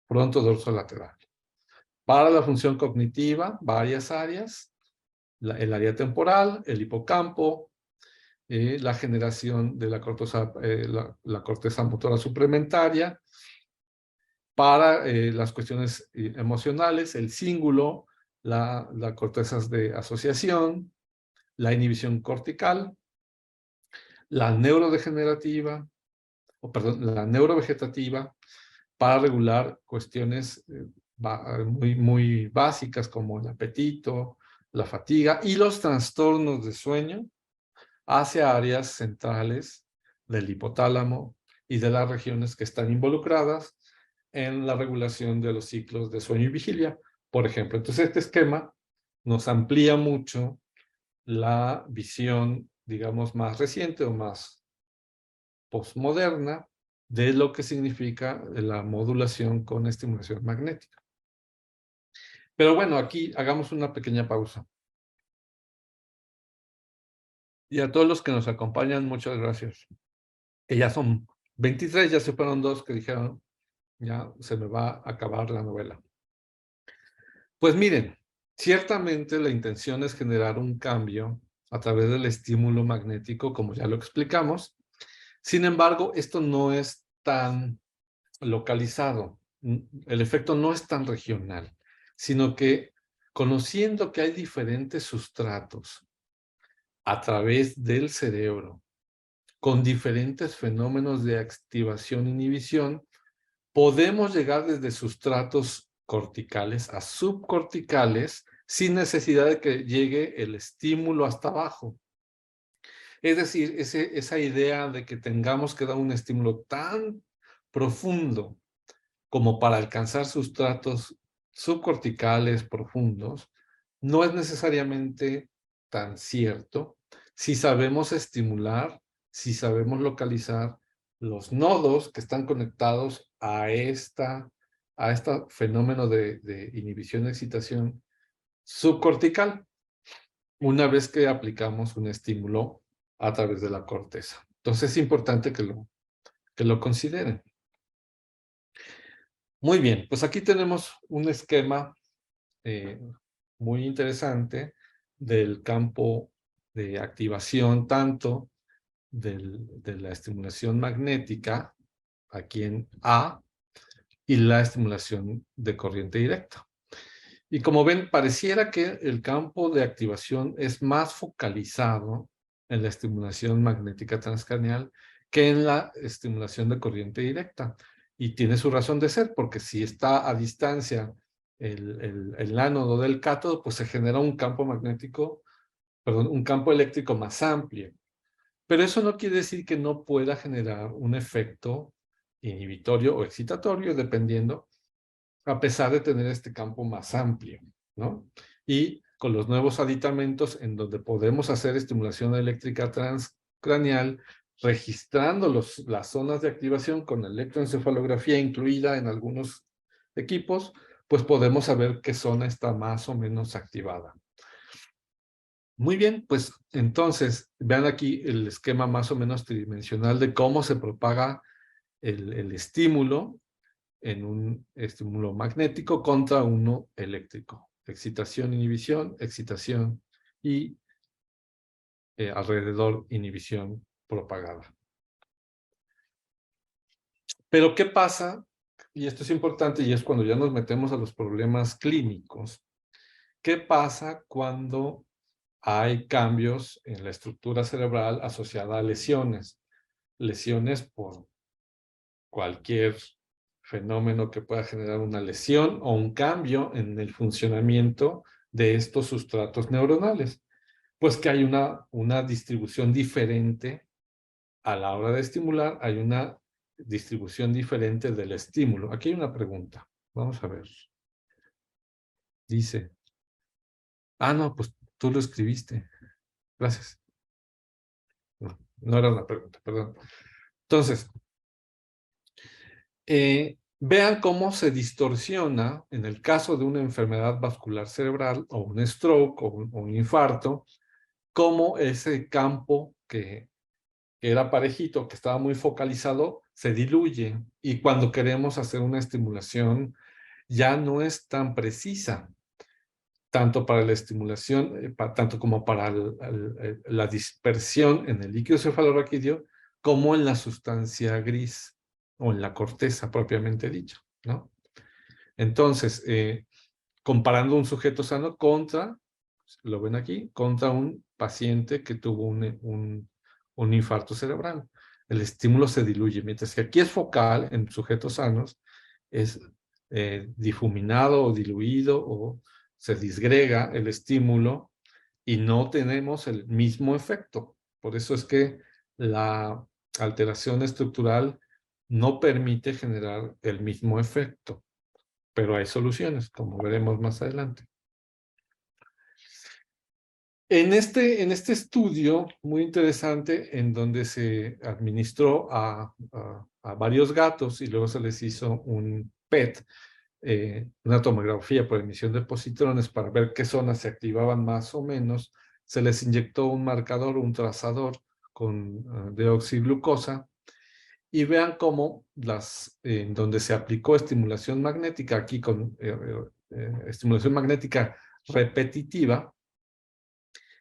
fronto-dorsolateral. Para la función cognitiva, varias áreas, el área temporal, el hipocampo, la generación de la corteza motora suplementaria, para las cuestiones emocionales, el cíngulo, la corteza de asociación, la inhibición cortical, la neurodegenerativa, la neurovegetativa, para regular cuestiones muy básicas como el apetito, la fatiga y los trastornos de sueño hacia áreas centrales del hipotálamo y de las regiones que están involucradas en la regulación de los ciclos de sueño y vigilia, por ejemplo. Entonces, este esquema nos amplía mucho la visión, digamos, más reciente o más postmoderna de lo que significa la modulación con estimulación magnética. Pero bueno, aquí hagamos una pequeña pausa. Y a todos los que nos acompañan, muchas gracias. Que ya son 23, ya se fueron 2 que dijeron, ya se me va a acabar la novela. Pues miren, ciertamente la intención es generar un cambio a través del estímulo magnético, como ya lo explicamos. Sin embargo, esto no es tan localizado. El efecto no es tan regional, sino que conociendo que hay diferentes sustratos a través del cerebro con diferentes fenómenos de activación e inhibición, podemos llegar desde sustratos corticales a subcorticales sin necesidad de que llegue el estímulo hasta abajo. Es decir, esa idea de que tengamos que dar un estímulo tan profundo como para alcanzar sustratos subcorticales profundos, no es necesariamente tan cierto si sabemos estimular, si sabemos localizar los nodos que están conectados a este fenómeno de inhibición y excitación subcortical, una vez que aplicamos un estímulo a través de la corteza. Entonces es importante que lo consideren. Muy bien, pues aquí tenemos un esquema muy interesante del campo de activación tanto de la estimulación magnética aquí en A y la estimulación de corriente directa. Y como ven, pareciera que el campo de activación es más focalizado en la estimulación magnética transcranial que en la estimulación de corriente directa. Y tiene su razón de ser, porque si está a distancia el ánodo del cátodo, pues se genera un campo magnético, perdón, un campo eléctrico más amplio. Pero eso no quiere decir que no pueda generar un efecto inhibitorio o excitatorio, dependiendo, a pesar de tener este campo más amplio, ¿no? Y con los nuevos aditamentos en donde podemos hacer estimulación eléctrica transcranial, registrando las zonas de activación con electroencefalografía incluida en algunos equipos, pues podemos saber qué zona está más o menos activada. Muy bien, pues entonces vean aquí el esquema más o menos tridimensional de cómo se propaga el estímulo en un estímulo magnético contra uno eléctrico. Excitación, inhibición, excitación y alrededor inhibición propagada. Pero ¿qué pasa? Y esto es importante y es cuando ya nos metemos a los problemas clínicos. ¿Qué pasa cuando hay cambios en la estructura cerebral asociada a lesiones? Lesiones por cualquier fenómeno que pueda generar una lesión o un cambio en el funcionamiento de estos sustratos neuronales. Pues que hay una distribución diferente a la hora de estimular, hay una distribución diferente del estímulo. Aquí hay una pregunta. Vamos a ver. Dice, no, pues tú lo escribiste. Gracias. No, no era una pregunta, perdón. Entonces, vean cómo se distorsiona en el caso de una enfermedad vascular cerebral o un stroke o un infarto, cómo ese campo que era parejito, que estaba muy focalizado, se diluye y cuando queremos hacer una estimulación ya no es tan precisa, tanto para la estimulación, tanto como para la dispersión en el líquido cefalorraquídeo, como en la sustancia gris o en la corteza propiamente dicho, ¿no? Entonces, comparando un sujeto sano contra, lo ven aquí, contra un paciente que tuvo un infarto cerebral. El estímulo se diluye, mientras que aquí es focal en sujetos sanos, es difuminado o diluido o se disgrega el estímulo y no tenemos el mismo efecto. Por eso es que la alteración estructural no permite generar el mismo efecto, pero hay soluciones, como veremos más adelante. En este estudio muy interesante, en donde se administró a varios gatos y luego se les hizo un PET, una tomografía por emisión de positrones para ver qué zonas se activaban más o menos, se les inyectó un marcador, un trazador con deoxiglucosa, y vean cómo en donde se aplicó estimulación magnética, aquí con estimulación magnética repetitiva,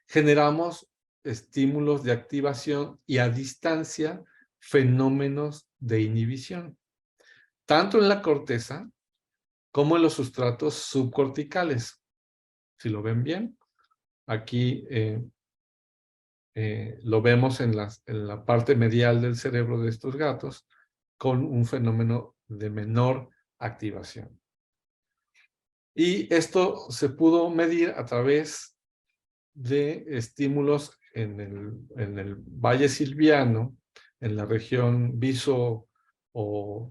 generamos estímulos de activación y a distancia fenómenos de inhibición, tanto en la corteza como en los sustratos subcorticales. Si lo ven bien, aquí lo vemos en la parte medial del cerebro de estos gatos con un fenómeno de menor activación. Y esto se pudo medir a través de estímulos en el Valle Silviano, en la región viso o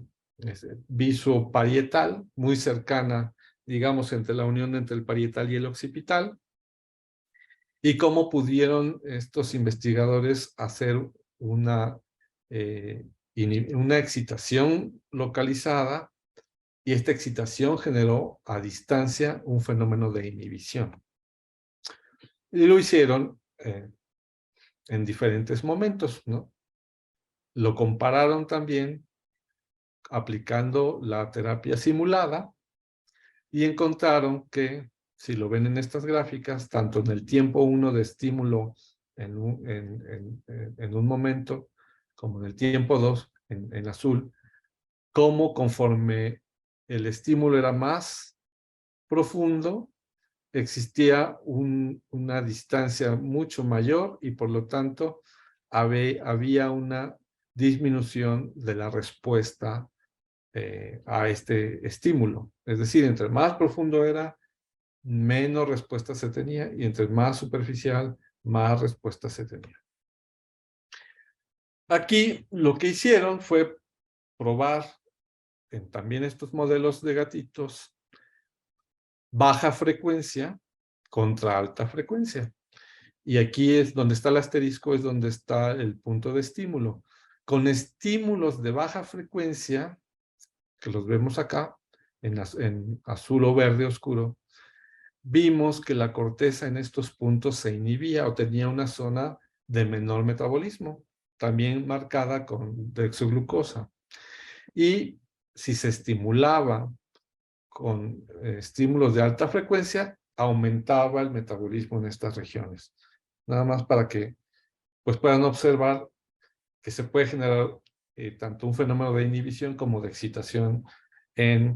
visoparietal, muy cercana, digamos, entre la unión entre el parietal y el occipital, y cómo pudieron estos investigadores hacer una excitación localizada, y esta excitación generó a distancia un fenómeno de inhibición. Y lo hicieron en diferentes momentos, ¿no? Lo compararon también aplicando la terapia simulada y encontraron que, si lo ven en estas gráficas, tanto en el tiempo 1 de estímulo en un momento, como en el tiempo 2 en azul, como conforme el estímulo era más profundo, existía una distancia mucho mayor y por lo tanto había una disminución de la respuesta a este estímulo. Es decir, entre más profundo era, menos respuesta se tenía, y entre más superficial, más respuesta se tenía. Aquí lo que hicieron fue probar en también estos modelos de gatitos baja frecuencia contra alta frecuencia. Y aquí es donde está el asterisco, es donde está el punto de estímulo. Con estímulos de baja frecuencia, que los vemos acá, en azul o verde oscuro, vimos que la corteza en estos puntos se inhibía o tenía una zona de menor metabolismo, también marcada con dexoglucosa. Y si se estimulaba con estímulos de alta frecuencia, aumentaba el metabolismo en estas regiones. Nada más para que pues, puedan observar que se puede generar tanto un fenómeno de inhibición como de excitación en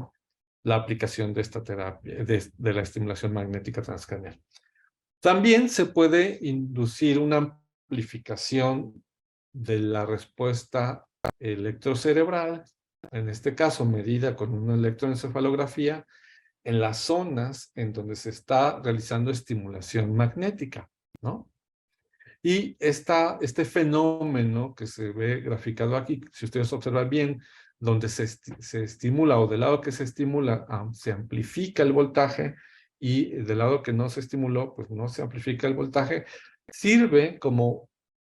la aplicación de esta terapia, de la estimulación magnética transcranial. También se puede inducir una amplificación de la respuesta electrocerebral en este caso medida con una electroencefalografía, en las zonas en donde se está realizando estimulación magnética, ¿no? Y este fenómeno que se ve graficado aquí, si ustedes observan bien, donde se estimula o del lado que se estimula se amplifica el voltaje y del lado que no se estimuló, pues no se amplifica el voltaje, sirve como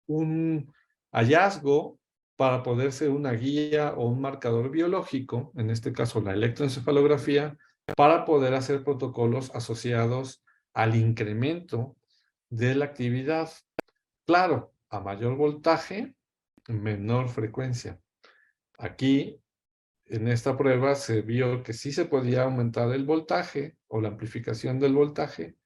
un hallazgo para poder ser una guía o un marcador biológico, en este caso la electroencefalografía, para poder hacer protocolos asociados al incremento de la actividad. Claro, a mayor voltaje, menor frecuencia. Aquí, en esta prueba, se vio que sí se podía aumentar el voltaje o la amplificación del voltaje,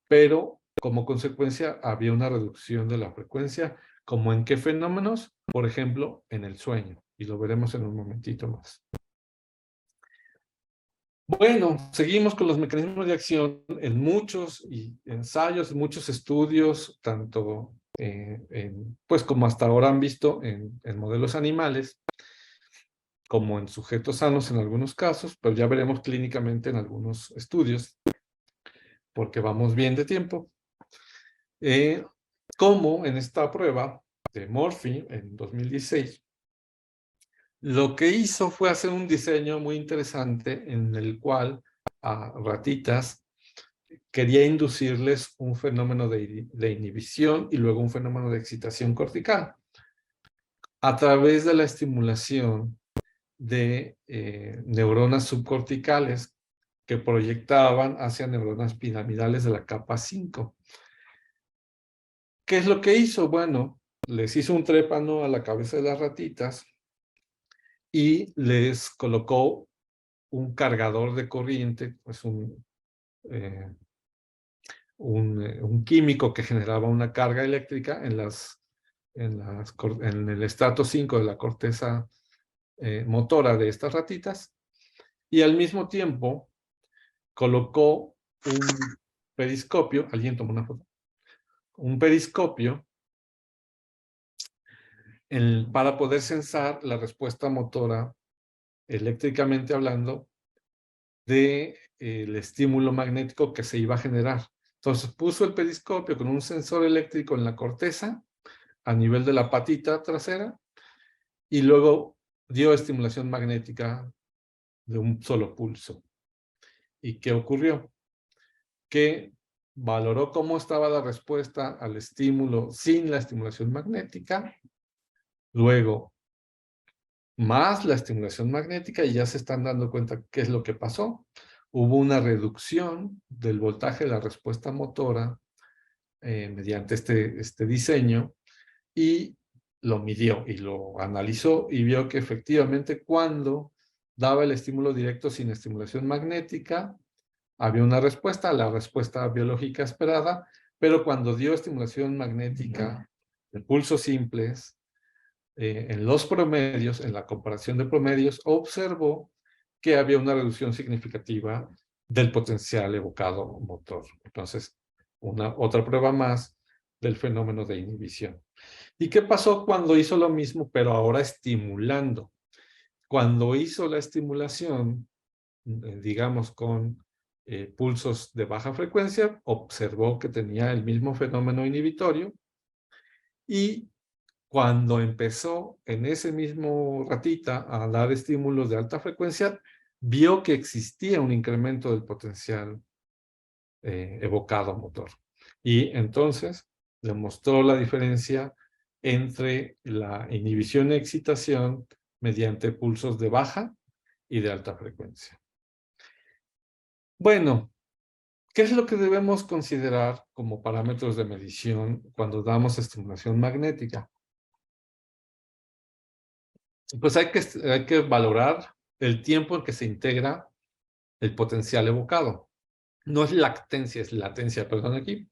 pero como consecuencia había una reducción de la frecuencia. ¿Como en qué fenómenos? Por ejemplo, en el sueño. Y lo veremos en un momentito más. Bueno, seguimos con los mecanismos de acción en muchos ensayos, en muchos estudios, tanto pues como hasta ahora han visto en modelos animales, como en sujetos sanos en algunos casos, pero ya veremos clínicamente en algunos estudios, porque vamos bien de tiempo. Como en esta prueba de Murphy en 2016, lo que hizo fue hacer un diseño muy interesante en el cual a ratitas quería inducirles un fenómeno de inhibición y luego un fenómeno de excitación cortical a través de la estimulación de neuronas subcorticales que proyectaban hacia neuronas piramidales de la capa 5. ¿Qué es lo que hizo? Bueno, les hizo un trépano a la cabeza de las ratitas y les colocó un cargador de corriente, pues un químico que generaba una carga eléctrica en el estrato 5 de la corteza motora de estas ratitas, y al mismo tiempo colocó un periscopio, alguien tomó una foto, un periscopio para poder sensar la respuesta motora, eléctricamente hablando, del estímulo magnético que se iba a generar. Entonces puso el periscopio con un sensor eléctrico en la corteza, a nivel de la patita trasera, y luego dio estimulación magnética de un solo pulso. ¿Y qué ocurrió? Que valoró cómo estaba la respuesta al estímulo sin la estimulación magnética, luego más la estimulación magnética, y ya se están dando cuenta qué es lo que pasó. Hubo una reducción del voltaje de la respuesta motora mediante este diseño, y lo midió y lo analizó y vio que efectivamente cuando daba el estímulo directo sin estimulación magnética, había una respuesta, la respuesta biológica esperada, pero cuando dio estimulación magnética de pulsos simples, en los promedios, en la comparación de promedios, observó que había una reducción significativa del potencial evocado motor. Entonces, otra prueba más del fenómeno de inhibición. ¿Y qué pasó cuando hizo lo mismo, pero ahora estimulando? Cuando hizo la estimulación, digamos, con pulsos de baja frecuencia, observó que tenía el mismo fenómeno inhibitorio, y cuando empezó en ese mismo ratita a dar estímulos de alta frecuencia, vio que existía un incremento del potencial evocado motor. Y entonces demostró la diferencia entre la inhibición y excitación mediante pulsos de baja y de alta frecuencia. Bueno, ¿qué es lo que debemos considerar como parámetros de medición cuando damos estimulación magnética? Pues hay que valorar el tiempo en que se integra el potencial evocado. No es latencia, es latencia, perdón, aquí.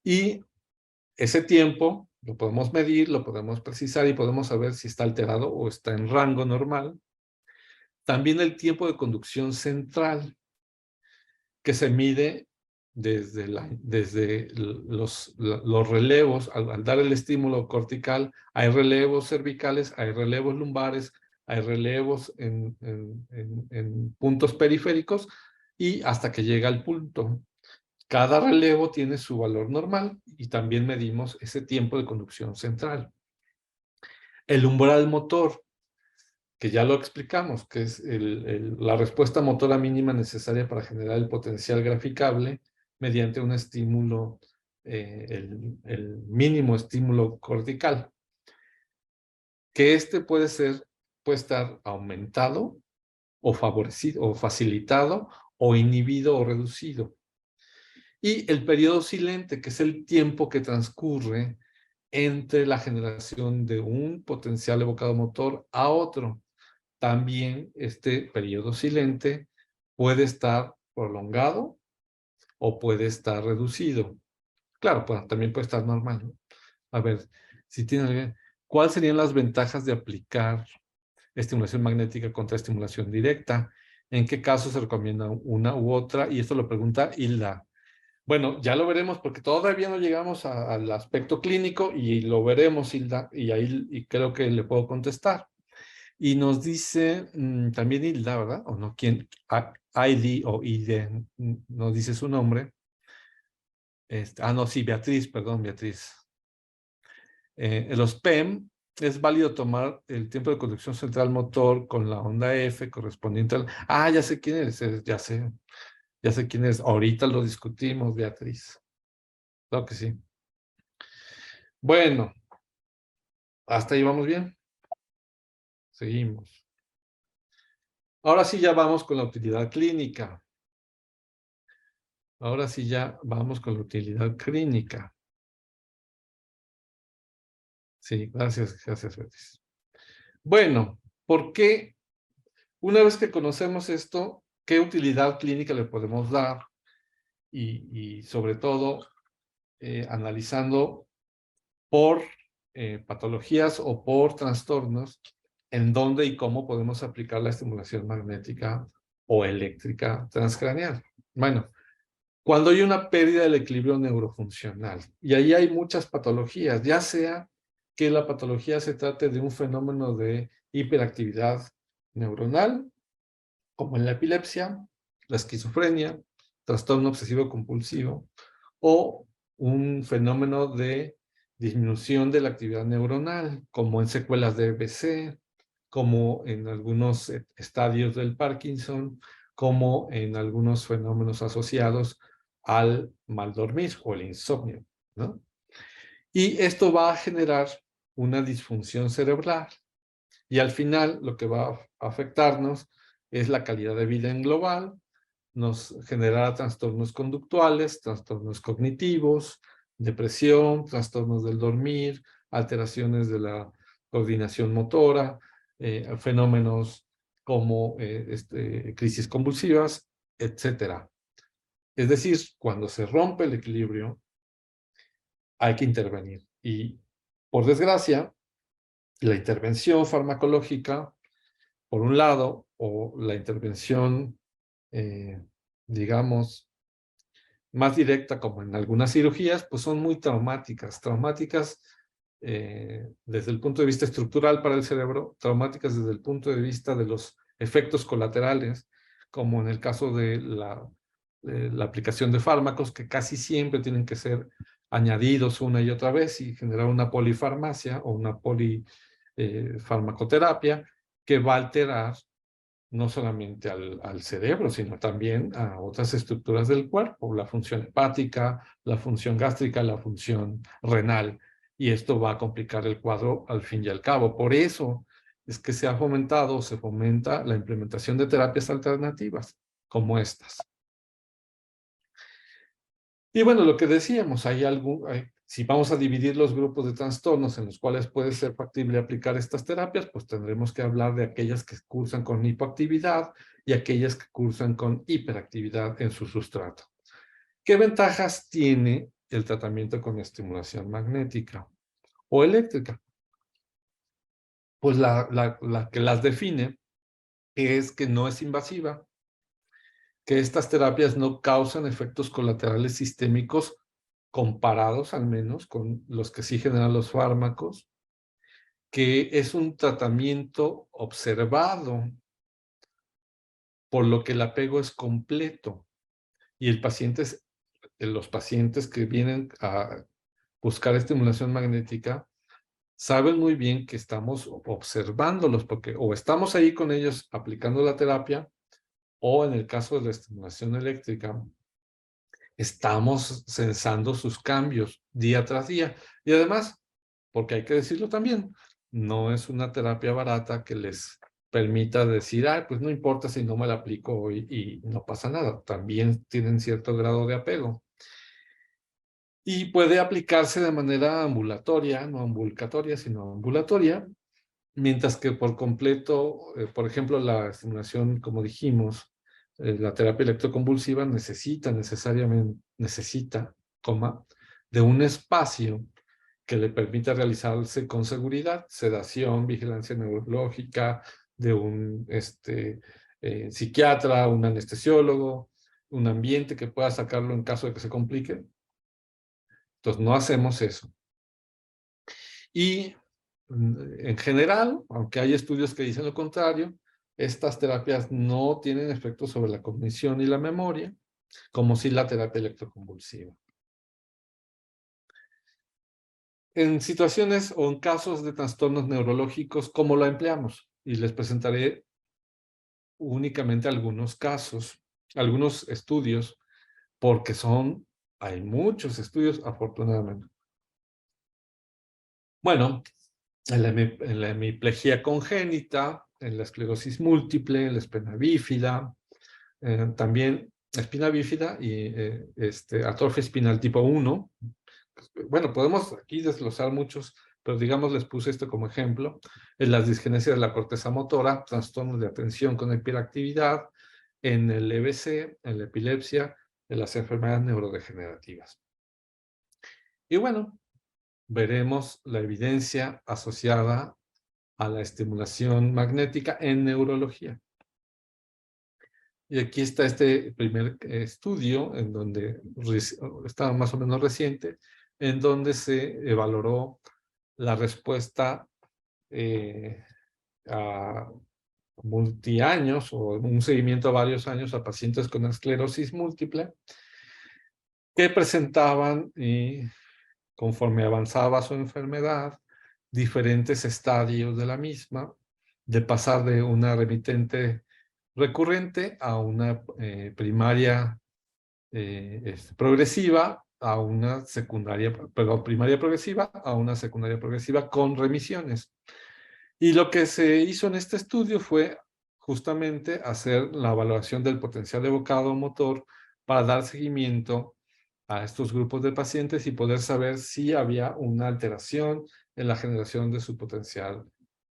Y ese tiempo lo podemos medir, lo podemos precisar y podemos saber si está alterado o está en rango normal. También el tiempo de conducción central, que se mide desde los relevos. Al dar el estímulo cortical, hay relevos cervicales, hay relevos lumbares, hay relevos en puntos periféricos y hasta que llega al punto. Cada relevo tiene su valor normal y también medimos ese tiempo de conducción central. El umbral motor, que ya lo explicamos, que es la respuesta motora mínima necesaria para generar el potencial graficable mediante un estímulo, el mínimo estímulo cortical. Que puede estar aumentado o favorecido o facilitado o inhibido o reducido. Y el periodo silente, que es el tiempo que transcurre entre la generación de un potencial evocado motor a otro. También este periodo silente puede estar prolongado o puede estar reducido. Claro, pues, también puede estar normal, ¿no? A ver, si tiene, ¿cuáles serían las ventajas de aplicar estimulación magnética contra estimulación directa? ¿En qué caso se recomienda una u otra? Y esto lo pregunta Hilda. Bueno, ya lo veremos porque todavía no llegamos al aspecto clínico y lo veremos, Hilda, y ahí creo que le puedo contestar. Y nos dice también Hilda, ¿verdad? ¿O no? ¿Quién? ID o ID, nos dice su nombre. No, sí, Beatriz, perdón, Beatriz. Los PEM, es válido tomar el tiempo de conducción central motor con la onda F correspondiente al... ya sé quién es, ya sé quién es. Ahorita lo discutimos, Beatriz. Claro que sí. Bueno, hasta ahí vamos bien. Seguimos. Ahora sí ya vamos con la utilidad clínica. Ahora sí ya vamos con la utilidad clínica. Sí, gracias, Beatriz. Bueno, ¿por qué? Una vez que conocemos esto, ¿qué utilidad clínica le podemos dar? Y sobre todo, analizando por patologías o por trastornos, en dónde y cómo podemos aplicar la estimulación magnética o eléctrica transcraneal. Bueno, cuando hay una pérdida del equilibrio neurofuncional, y ahí hay muchas patologías, ya sea que la patología se trate de un fenómeno de hiperactividad neuronal, como en la epilepsia, la esquizofrenia, trastorno obsesivo compulsivo, o un fenómeno de disminución de la actividad neuronal, como en secuelas de BC, como en algunos estadios del Parkinson, como en algunos fenómenos asociados al mal dormir o el insomnio, ¿no? Y esto va a generar una disfunción cerebral. Y al final lo que va a afectarnos es la calidad de vida en global, nos generará trastornos conductuales, trastornos cognitivos, depresión, trastornos del dormir, alteraciones de la coordinación motora, fenómenos como crisis convulsivas, etc. Es decir, cuando se rompe el equilibrio, hay que intervenir. Y, por desgracia, la intervención farmacológica, por un lado, o la intervención, digamos, más directa, como en algunas cirugías, pues son muy traumáticas desde el punto de vista estructural para el cerebro, traumáticas desde el punto de vista de los efectos colaterales, como en el caso de la aplicación de fármacos, que casi siempre tienen que ser añadidos una y otra vez y generar una polifarmacia o una polifarmacoterapia que va a alterar no solamente al cerebro, sino también a otras estructuras del cuerpo, la función hepática, la función gástrica, la función renal, y esto va a complicar el cuadro al fin y al cabo. Por eso es que se fomenta la implementación de terapias alternativas como estas. Y bueno, lo que decíamos, si vamos a dividir los grupos de trastornos en los cuales puede ser factible aplicar estas terapias, pues tendremos que hablar de aquellas que cursan con hipoactividad y aquellas que cursan con hiperactividad en su sustrato. ¿Qué ventajas tiene el tratamiento con estimulación magnética o eléctrica? Pues la que las define es que no es invasiva, que estas terapias no causan efectos colaterales sistémicos comparados al menos con los que sí generan los fármacos, que es un tratamiento observado, por lo que el apego es completo. Y los pacientes que vienen a buscar estimulación magnética saben muy bien que estamos observándolos, porque o estamos ahí con ellos aplicando la terapia, o en el caso de la estimulación eléctrica, estamos sensando sus cambios día tras día. Y además, porque hay que decirlo también, no es una terapia barata que les permita decir, ah, pues no importa si no me la aplico hoy y no pasa nada. También tienen cierto grado de apego. Y puede aplicarse de manera ambulatoria, no ambulatoria, sino ambulatoria, mientras que por completo, por ejemplo, la estimulación, como dijimos, la terapia electroconvulsiva necesita, de un espacio que le permita realizarse con seguridad, sedación, vigilancia neurológica, de un psiquiatra, un anestesiólogo, un ambiente que pueda sacarlo en caso de que se complique. Entonces, no hacemos eso. Y en general, aunque hay estudios que dicen lo contrario, estas terapias no tienen efectos sobre la cognición y la memoria, como si la terapia electroconvulsiva. En situaciones o en casos de trastornos neurológicos, ¿cómo la empleamos? Y les presentaré únicamente algunos casos, algunos estudios, porque hay muchos estudios, afortunadamente. Bueno, en la hemiplegia congénita, en la esclerosis múltiple, en la espina bífida, también espina bífida y atrofia espinal tipo 1. Bueno, podemos aquí desglosar muchos, pero digamos les puse esto como ejemplo. En las disgenesias de la corteza motora, trastornos de atención con hiperactividad, en el EBC, en la epilepsia, en las enfermedades neurodegenerativas. Y bueno, veremos la evidencia asociada a la estimulación magnética en neurología. Y aquí está este primer estudio, en donde está más o menos reciente, en donde se valoró la respuesta a multiaños o un seguimiento a varios años a pacientes con esclerosis múltiple que presentaban, conforme avanzaba su enfermedad, diferentes estadios de la misma, de pasar de una remitente recurrente a una primaria progresiva, a una secundaria, perdón, primaria progresiva a una secundaria progresiva con remisiones. Y lo que se hizo en este estudio fue justamente hacer la evaluación del potencial evocado motor para dar seguimiento a estos grupos de pacientes y poder saber si había una alteración en la generación de su potencial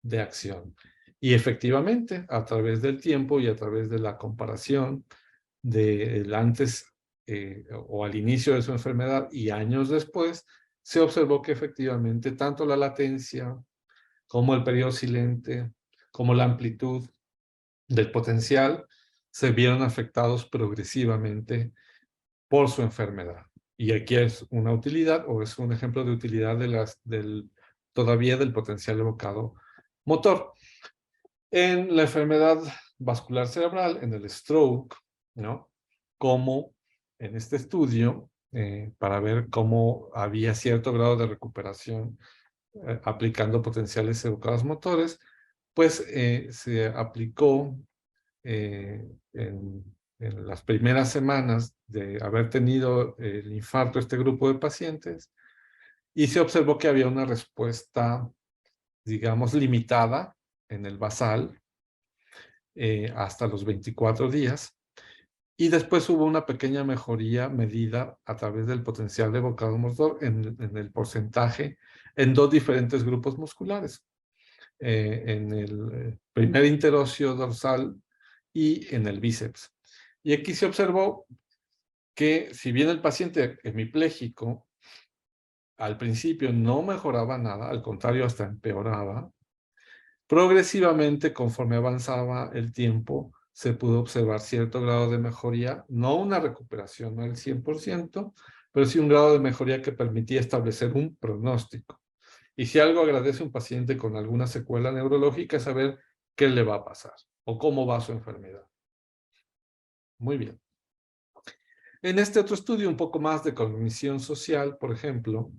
de acción. Y efectivamente, a través del tiempo y a través de la comparación del antes o al inicio de su enfermedad y años después, se observó que efectivamente tanto la latencia como el periodo silente, como la amplitud del potencial, se vieron afectados progresivamente por su enfermedad. Y aquí es una utilidad, o es un ejemplo de utilidad todavía del potencial evocado motor. En la enfermedad vascular cerebral, en el stroke, ¿no? Como en este estudio, para ver cómo había cierto grado de recuperación aplicando potenciales evocados motores, pues se aplicó en las primeras semanas de haber tenido el infarto este grupo de pacientes y se observó que había una respuesta, digamos, limitada en el basal hasta los 24 días. Y después hubo una pequeña mejoría medida a través del potencial de evocado motor en el porcentaje en dos diferentes grupos musculares. En el primer interóseo dorsal y en el bíceps. Y aquí se observó que si bien el paciente hemipléjico al principio no mejoraba nada, al contrario hasta empeoraba, progresivamente conforme avanzaba el tiempo se pudo observar cierto grado de mejoría, no una recuperación al 100%, pero sí un grado de mejoría que permitía establecer un pronóstico. Y si algo agradece un paciente con alguna secuela neurológica es saber qué le va a pasar o cómo va su enfermedad. Muy bien. En este otro estudio, un poco más de cognición social, por ejemplo,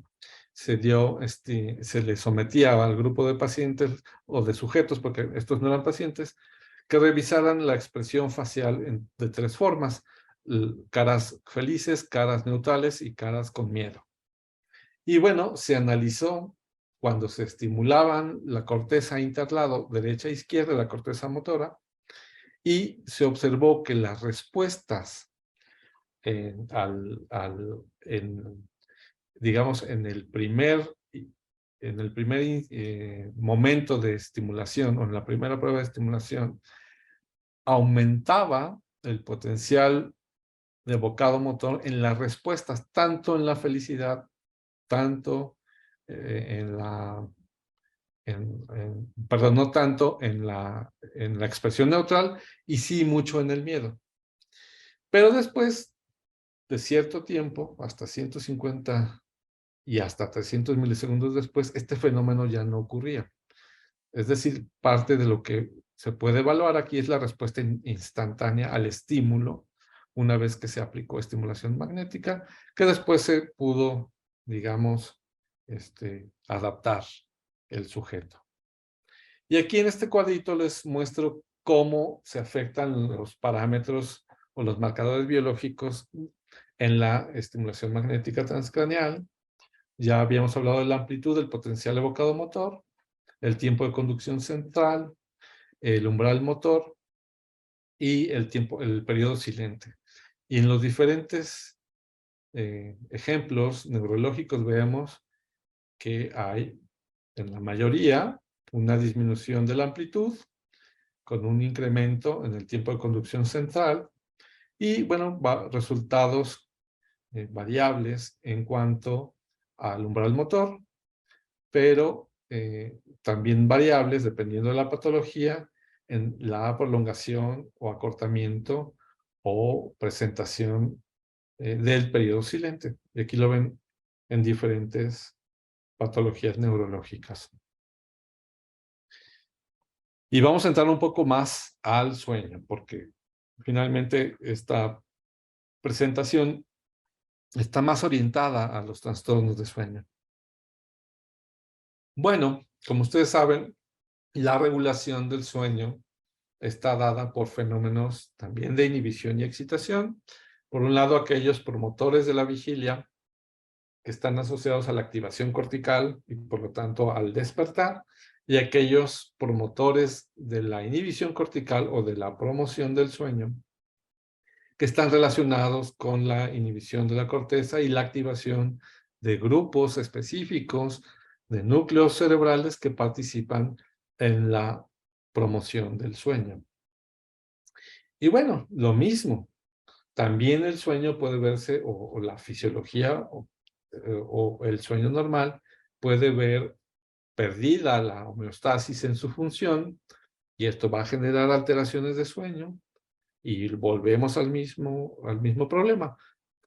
se le sometía al grupo de pacientes o de sujetos, porque estos no eran pacientes, que revisaran la expresión facial de tres formas: caras felices, caras neutrales y caras con miedo. Y bueno, se analizó cuando se estimulaban la corteza interlado derecha e izquierda, la corteza motora, y se observó que las respuestas digamos, en el primer momento de estimulación, o en la primera prueba de estimulación, aumentaba el potencial de evocado motor en las respuestas, tanto en la felicidad, tanto perdón, no tanto en la expresión neutral, y sí mucho en el miedo. Pero después de cierto tiempo, hasta 150 y hasta 300 milisegundos después, este fenómeno ya no ocurría. Es decir, parte de lo que se puede evaluar aquí es la respuesta instantánea al estímulo, una vez que se aplicó estimulación magnética, que después se pudo, digamos, adaptar el sujeto. Y aquí en este cuadrito les muestro cómo se afectan los parámetros o los marcadores biológicos en la estimulación magnética transcraneal. Ya habíamos hablado de la amplitud, del potencial evocado motor, el tiempo de conducción central, el umbral motor y el periodo silente. Y en los diferentes ejemplos neurológicos vemos que hay, en la mayoría, una disminución de la amplitud con un incremento en el tiempo de conducción central y, bueno, resultados variables en cuanto al umbral motor, pero también variables, dependiendo de la patología, en la prolongación o acortamiento o presentación del periodo silente. Y aquí lo ven en diferentes patologías neurológicas. Y vamos a entrar un poco más al sueño, porque finalmente esta presentación está más orientada a los trastornos de sueño. Bueno, como ustedes saben, la regulación del sueño está dada por fenómenos también de inhibición y excitación. Por un lado, aquellos promotores de la vigilia que están asociados a la activación cortical y por lo tanto al despertar, y aquellos promotores de la inhibición cortical o de la promoción del sueño que están relacionados con la inhibición de la corteza y la activación de grupos específicos de núcleos cerebrales que participan en la promoción del sueño. Y bueno, lo mismo, también el sueño puede verse, o la fisiología, o el sueño normal, puede ver perdida la homeostasis en su función, y esto va a generar alteraciones de sueño, y volvemos al mismo problema: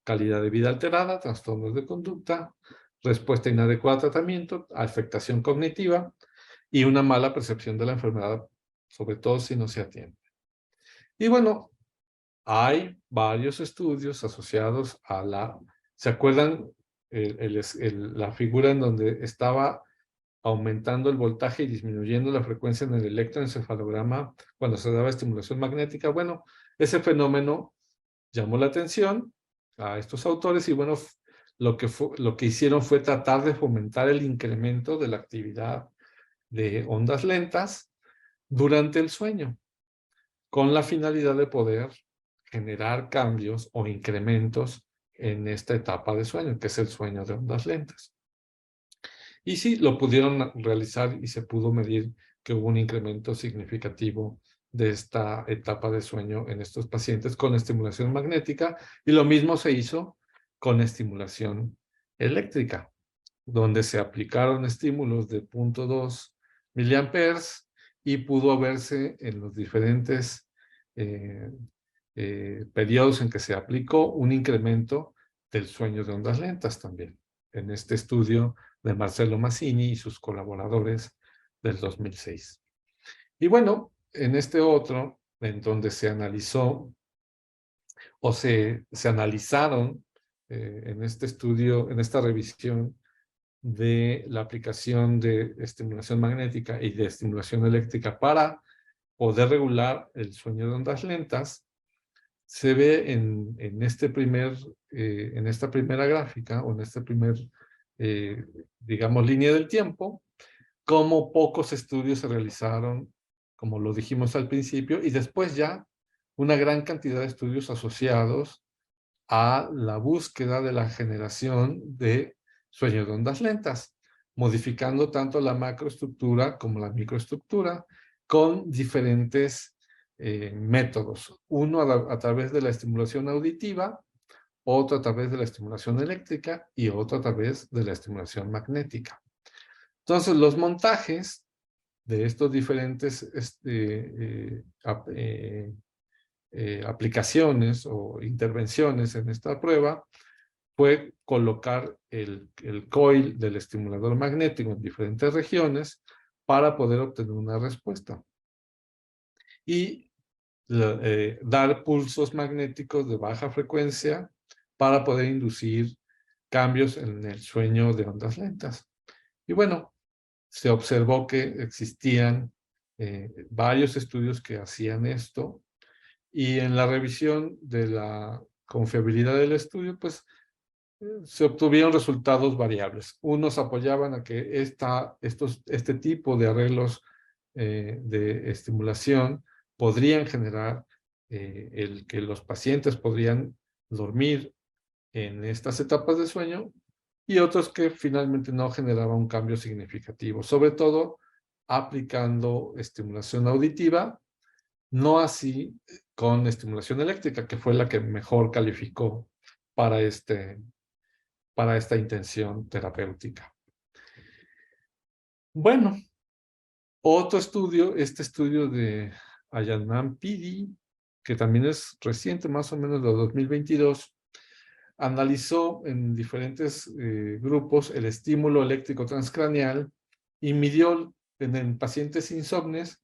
calidad de vida alterada, trastornos de conducta, respuesta inadecuada a tratamiento, afectación cognitiva y una mala percepción de la enfermedad, sobre todo si no se atiende. Y bueno, hay varios estudios asociados a ¿se acuerdan la figura en donde estaba aumentando el voltaje y disminuyendo la frecuencia en el electroencefalograma cuando se daba estimulación magnética? Bueno, ese fenómeno llamó la atención a estos autores y bueno, lo que hicieron fue tratar de fomentar el incremento de la actividad de ondas lentas durante el sueño, con la finalidad de poder generar cambios o incrementos en esta etapa de sueño, que es el sueño de ondas lentas. Y sí, lo pudieron realizar y se pudo medir que hubo un incremento significativo de esta etapa de sueño en estos pacientes con estimulación magnética, y lo mismo se hizo con estimulación eléctrica, donde se aplicaron estímulos de 0.2 miliamperes y pudo verse en los diferentes periodos en que se aplicó un incremento del sueño de ondas lentas también. En este estudio de Marcello Mazzini y sus colaboradores del 2006. Y bueno, en este otro, en donde se analizó o se analizaron en este estudio, en esta revisión de la aplicación de estimulación magnética y de estimulación eléctrica para poder regular el sueño de ondas lentas, se ve en esta primera gráfica o en esta digamos, línea del tiempo, cómo pocos estudios se realizaron, como lo dijimos al principio, y después ya una gran cantidad de estudios asociados a la búsqueda de la generación de sueño de ondas lentas, modificando tanto la macroestructura como la microestructura con diferentes métodos. Uno a través de la estimulación auditiva, otro a través de la estimulación eléctrica y otro a través de la estimulación magnética. Entonces, los montajes de estos diferentes aplicaciones o intervenciones en esta prueba fue colocar el coil del estimulador magnético en diferentes regiones para poder obtener una respuesta. Y dar pulsos magnéticos de baja frecuencia para poder inducir cambios en el sueño de ondas lentas. Y bueno, se observó que existían varios estudios que hacían esto, y en la revisión de la confiabilidad del estudio, pues se obtuvieron resultados variables. Unos apoyaban a que este tipo de arreglos de estimulación podrían generar el que los pacientes podrían dormir en estas etapas de sueño, y otros que finalmente no generaban un cambio significativo, sobre todo aplicando estimulación auditiva, no así con estimulación eléctrica, que fue la que mejor calificó para esta intención terapéutica. Bueno, otro estudio, este estudio de Ayanman Pidi, que también es reciente, más o menos de 2022, analizó en diferentes grupos el estímulo eléctrico transcraneal y midió en pacientes insomnes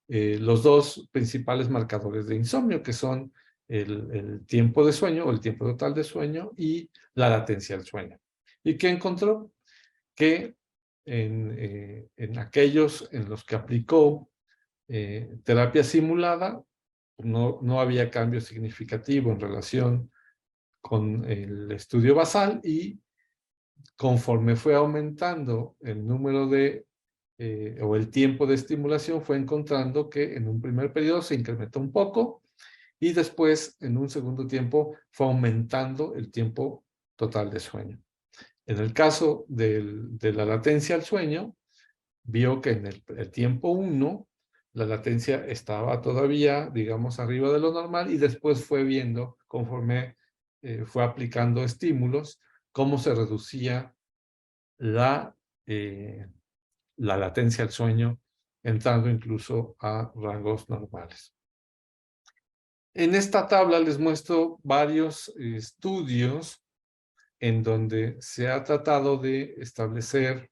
los dos principales marcadores de insomnio, que son el tiempo de sueño o el tiempo total de sueño y la latencia del sueño. ¿Y qué encontró? Que en aquellos en los que aplicó terapia simulada, no había cambio significativo en relación con el estudio basal, y conforme fue aumentando el número o el tiempo de estimulación, fue encontrando que en un primer periodo se incrementó un poco y después en un segundo tiempo fue aumentando el tiempo total de sueño. En el caso de la latencia al sueño, vio que en el tiempo 1 la latencia estaba todavía, digamos, arriba de lo normal, y después fue viendo, conforme fue aplicando estímulos, cómo se reducía la latencia al sueño, entrando incluso a rangos normales. En esta tabla les muestro varios estudios en donde se ha tratado de establecer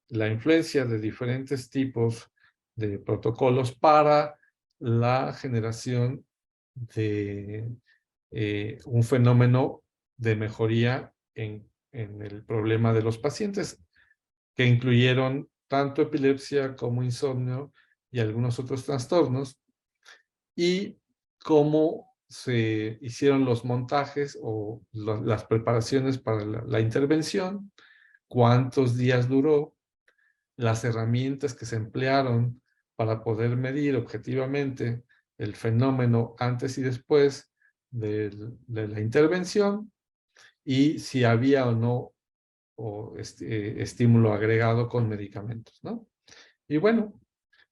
la influencia de diferentes tipos de protocolos para la generación de un fenómeno de mejoría en el problema de los pacientes, que incluyeron tanto epilepsia como insomnio y algunos otros trastornos, y cómo se hicieron los montajes o las preparaciones para la intervención, cuántos días duró, las herramientas que se emplearon para poder medir objetivamente el fenómeno antes y después de la intervención, y si había o no estímulo agregado con medicamentos, ¿no? Y bueno,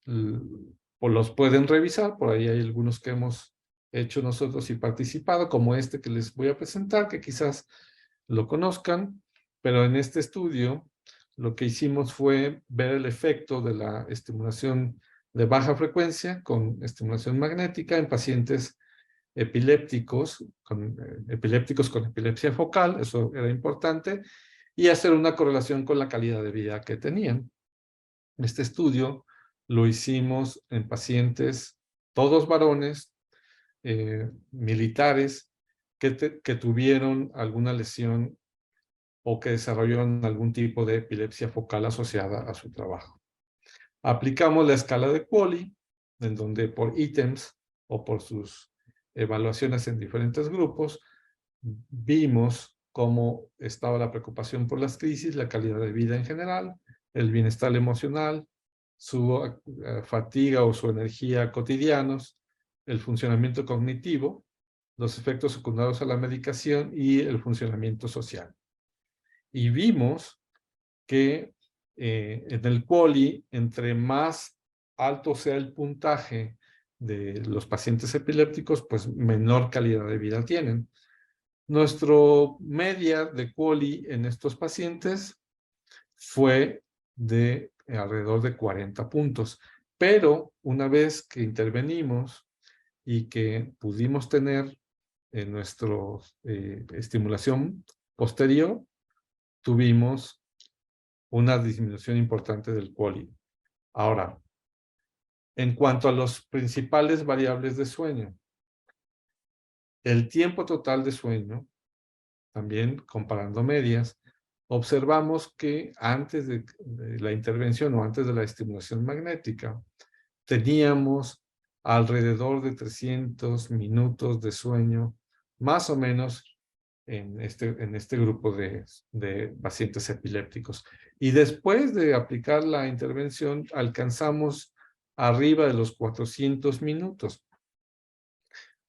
pues los pueden revisar, por ahí hay algunos que hemos hecho nosotros y participado, como este que les voy a presentar, que quizás lo conozcan, pero en este estudio lo que hicimos fue ver el efecto de la estimulación de baja frecuencia con estimulación magnética en pacientes epilépticos con epilepsia focal, eso era importante, y hacer una correlación con la calidad de vida que tenían. Este estudio lo hicimos en pacientes, todos varones, militares, que tuvieron alguna lesión o que desarrollaron algún tipo de epilepsia focal asociada a su trabajo. Aplicamos la escala de QOLI, en donde por ítems o por sus evaluaciones en diferentes grupos, vimos cómo estaba la preocupación por las crisis, la calidad de vida en general, el bienestar emocional, su fatiga o su energía cotidianos, el funcionamiento cognitivo, los efectos secundarios a la medicación y el funcionamiento social. Y vimos que en el QOLI, entre más alto sea el puntaje de los pacientes epilépticos, pues menor calidad de vida tienen. Nuestro media de QOLI en estos pacientes fue de alrededor de 40 puntos. Pero una vez que intervenimos y que pudimos tener en nuestra estimulación posterior, tuvimos una disminución importante del QOLI. Ahora, en cuanto a los principales variables de sueño, el tiempo total de sueño, también comparando medias, observamos que antes de la intervención o antes de la estimulación magnética, teníamos alrededor de 300 minutos de sueño, más o menos en este grupo de pacientes epilépticos. Y después de aplicar la intervención, alcanzamos arriba de los 400 minutos.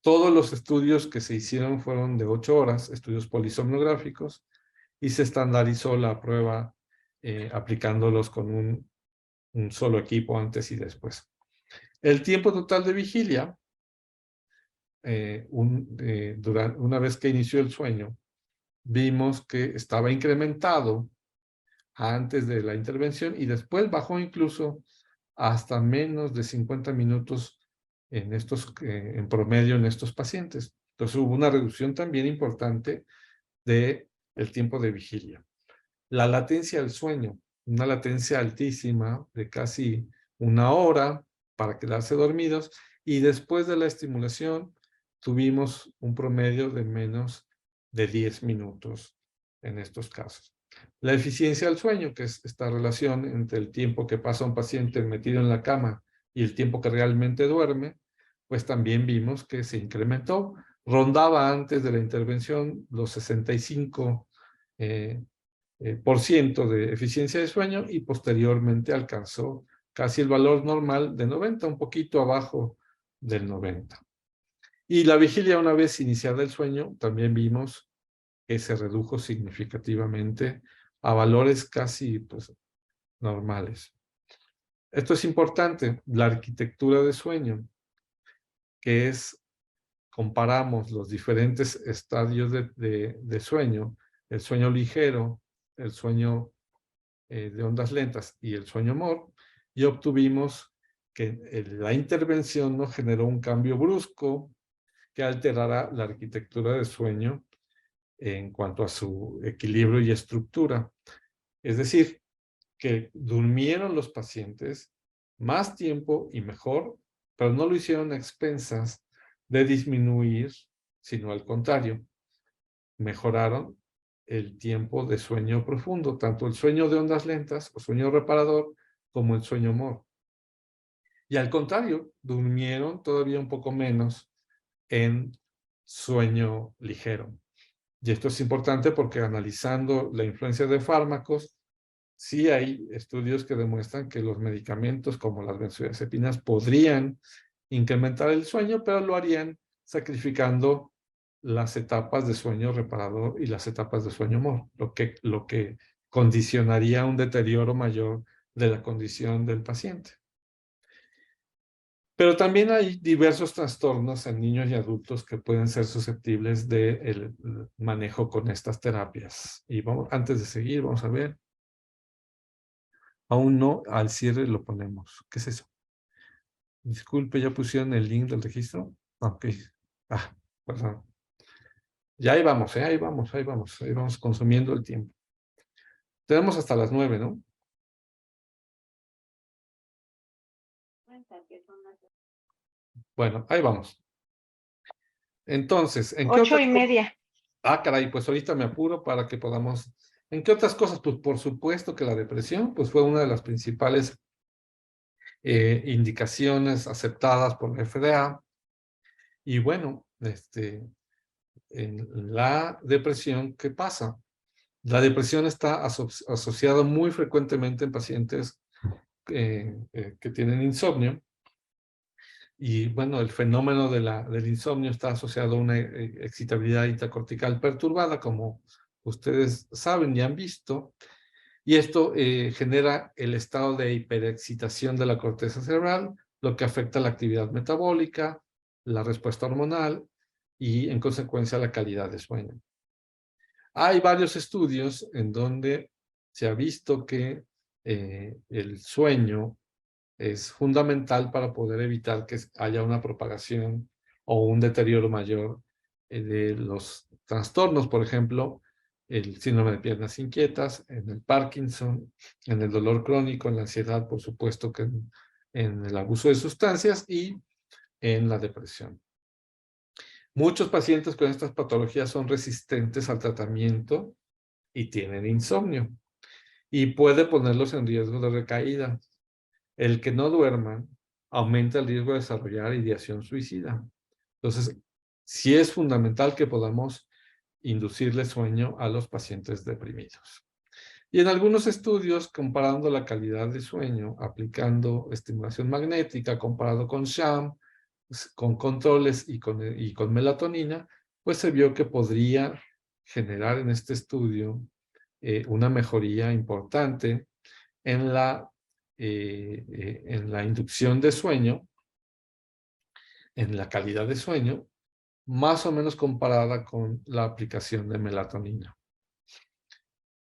Todos los estudios que se hicieron fueron de 8 horas, estudios polisomnográficos, y se estandarizó la prueba aplicándolos con un solo equipo antes y después. El tiempo total de vigilia, una vez que inició el sueño, vimos que estaba incrementado antes de la intervención y después bajó incluso hasta menos de 50 minutos en promedio en estos pacientes. Entonces hubo una reducción también importante del tiempo de vigilia. La latencia del sueño, una latencia altísima de casi 1 hora para quedarse dormidos, y después de la estimulación tuvimos un promedio de menos de 10 minutos en estos casos. La eficiencia del sueño, que es esta relación entre el tiempo que pasa un paciente metido en la cama y el tiempo que realmente duerme, pues también vimos que se incrementó. Rondaba antes de la intervención los 65 por ciento de eficiencia de sueño y posteriormente alcanzó casi el valor normal de 90, un poquito abajo del 90. Y la vigilia, una vez iniciada el sueño, también vimos que se redujo significativamente a valores casi pues, normales. Esto es importante, la arquitectura de sueño, que es, comparamos los diferentes estadios de sueño, el sueño ligero, el sueño de ondas lentas y el sueño MOR, y obtuvimos que la intervención no generó un cambio brusco que alterara la arquitectura del sueño en cuanto a su equilibrio y estructura. Es decir, que durmieron los pacientes más tiempo y mejor, pero no lo hicieron a expensas de disminuir, sino al contrario, mejoraron el tiempo de sueño profundo, tanto el sueño de ondas lentas o sueño reparador como el sueño MOR. Y al contrario, durmieron todavía un poco menos en sueño ligero. Y esto es importante porque analizando la influencia de fármacos, sí hay estudios que demuestran que los medicamentos como las benzodiazepinas podrían incrementar el sueño, pero lo harían sacrificando las etapas de sueño reparador y las etapas de sueño MOR, lo que condicionaría un deterioro mayor de la condición del paciente. Pero también hay diversos trastornos en niños y adultos que pueden ser susceptibles del manejo con estas terapias. Y antes de seguir, vamos a ver. Aún no, al cierre lo ponemos. ¿Qué es eso? Disculpe, ¿ya pusieron el link del registro? Ok. Perdón. Ya ahí vamos, ahí vamos consumiendo el tiempo. Tenemos hasta las 9, ¿no? Bueno, ahí vamos. Entonces, ¿en qué otras 8:30. Ah, caray, pues ahorita me apuro para que podamos... ¿En qué otras cosas? Pues por supuesto que la depresión pues fue una de las principales indicaciones aceptadas por la FDA. Y bueno, en la depresión, ¿qué pasa? La depresión está asociada muy frecuentemente en pacientes que tienen insomnio. Y bueno, el fenómeno del insomnio está asociado a una excitabilidad intracortical perturbada, como ustedes saben y han visto. Y esto genera el estado de hiperexcitación de la corteza cerebral, lo que afecta la actividad metabólica, la respuesta hormonal y en consecuencia la calidad de sueño. Hay varios estudios en donde se ha visto que el sueño es fundamental para poder evitar que haya una propagación o un deterioro mayor de los trastornos, por ejemplo, el síndrome de piernas inquietas, en el Parkinson, en el dolor crónico, en la ansiedad, por supuesto que en el abuso de sustancias y en la depresión. Muchos pacientes con estas patologías son resistentes al tratamiento y tienen insomnio y puede ponerlos en riesgo de recaída. El que no duerman aumenta el riesgo de desarrollar ideación suicida. Entonces, sí es fundamental que podamos inducirle sueño a los pacientes deprimidos. Y en algunos estudios, comparando la calidad de sueño, aplicando estimulación magnética, comparado con sham, con controles y con melatonina, pues se vio que podría generar en este estudio una mejoría importante en la inducción de sueño, en la calidad de sueño, más o menos comparada con la aplicación de melatonina.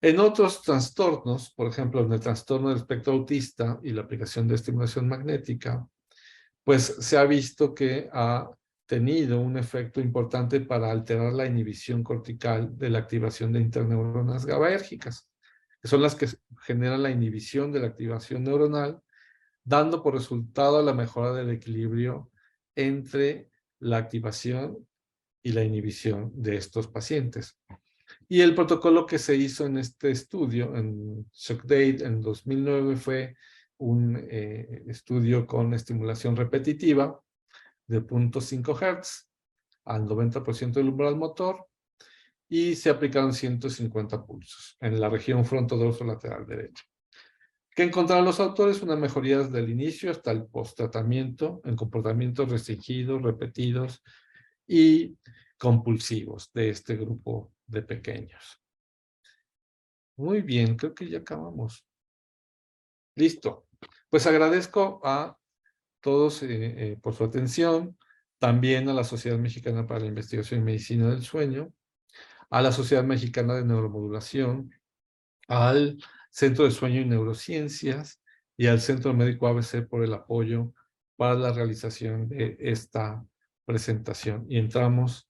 En otros trastornos, por ejemplo, en el trastorno del espectro autista y la aplicación de estimulación magnética, pues se ha visto que ha tenido un efecto importante para alterar la inhibición cortical de la activación de interneuronas GABAérgicas, que son las que generan la inhibición de la activación neuronal, dando por resultado la mejora del equilibrio entre la activación y la inhibición de estos pacientes. Y el protocolo que se hizo en este estudio, en ShockDate, en 2009, fue un estudio con estimulación repetitiva de 0.5 Hz al 90% del umbral motor y se aplicaron 150 pulsos en la región frontodorso lateral derecha. ¿Qué encontraron los autores? Una mejoría desde el inicio hasta el post-tratamiento en comportamientos restringidos, repetidos y compulsivos de este grupo de pequeños. Muy bien, creo que ya acabamos. Listo. Pues agradezco a todos por su atención, también a la Sociedad Mexicana para la Investigación y Medicina del Sueño, a la Sociedad Mexicana de Neuromodulación, al Centro de Sueño y Neurociencias y al Centro Médico ABC por el apoyo para la realización de esta presentación. Y entramos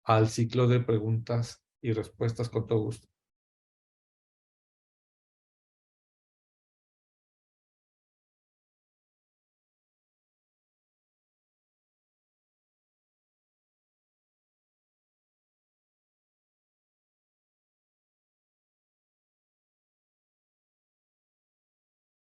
al ciclo de preguntas y respuestas con todo gusto.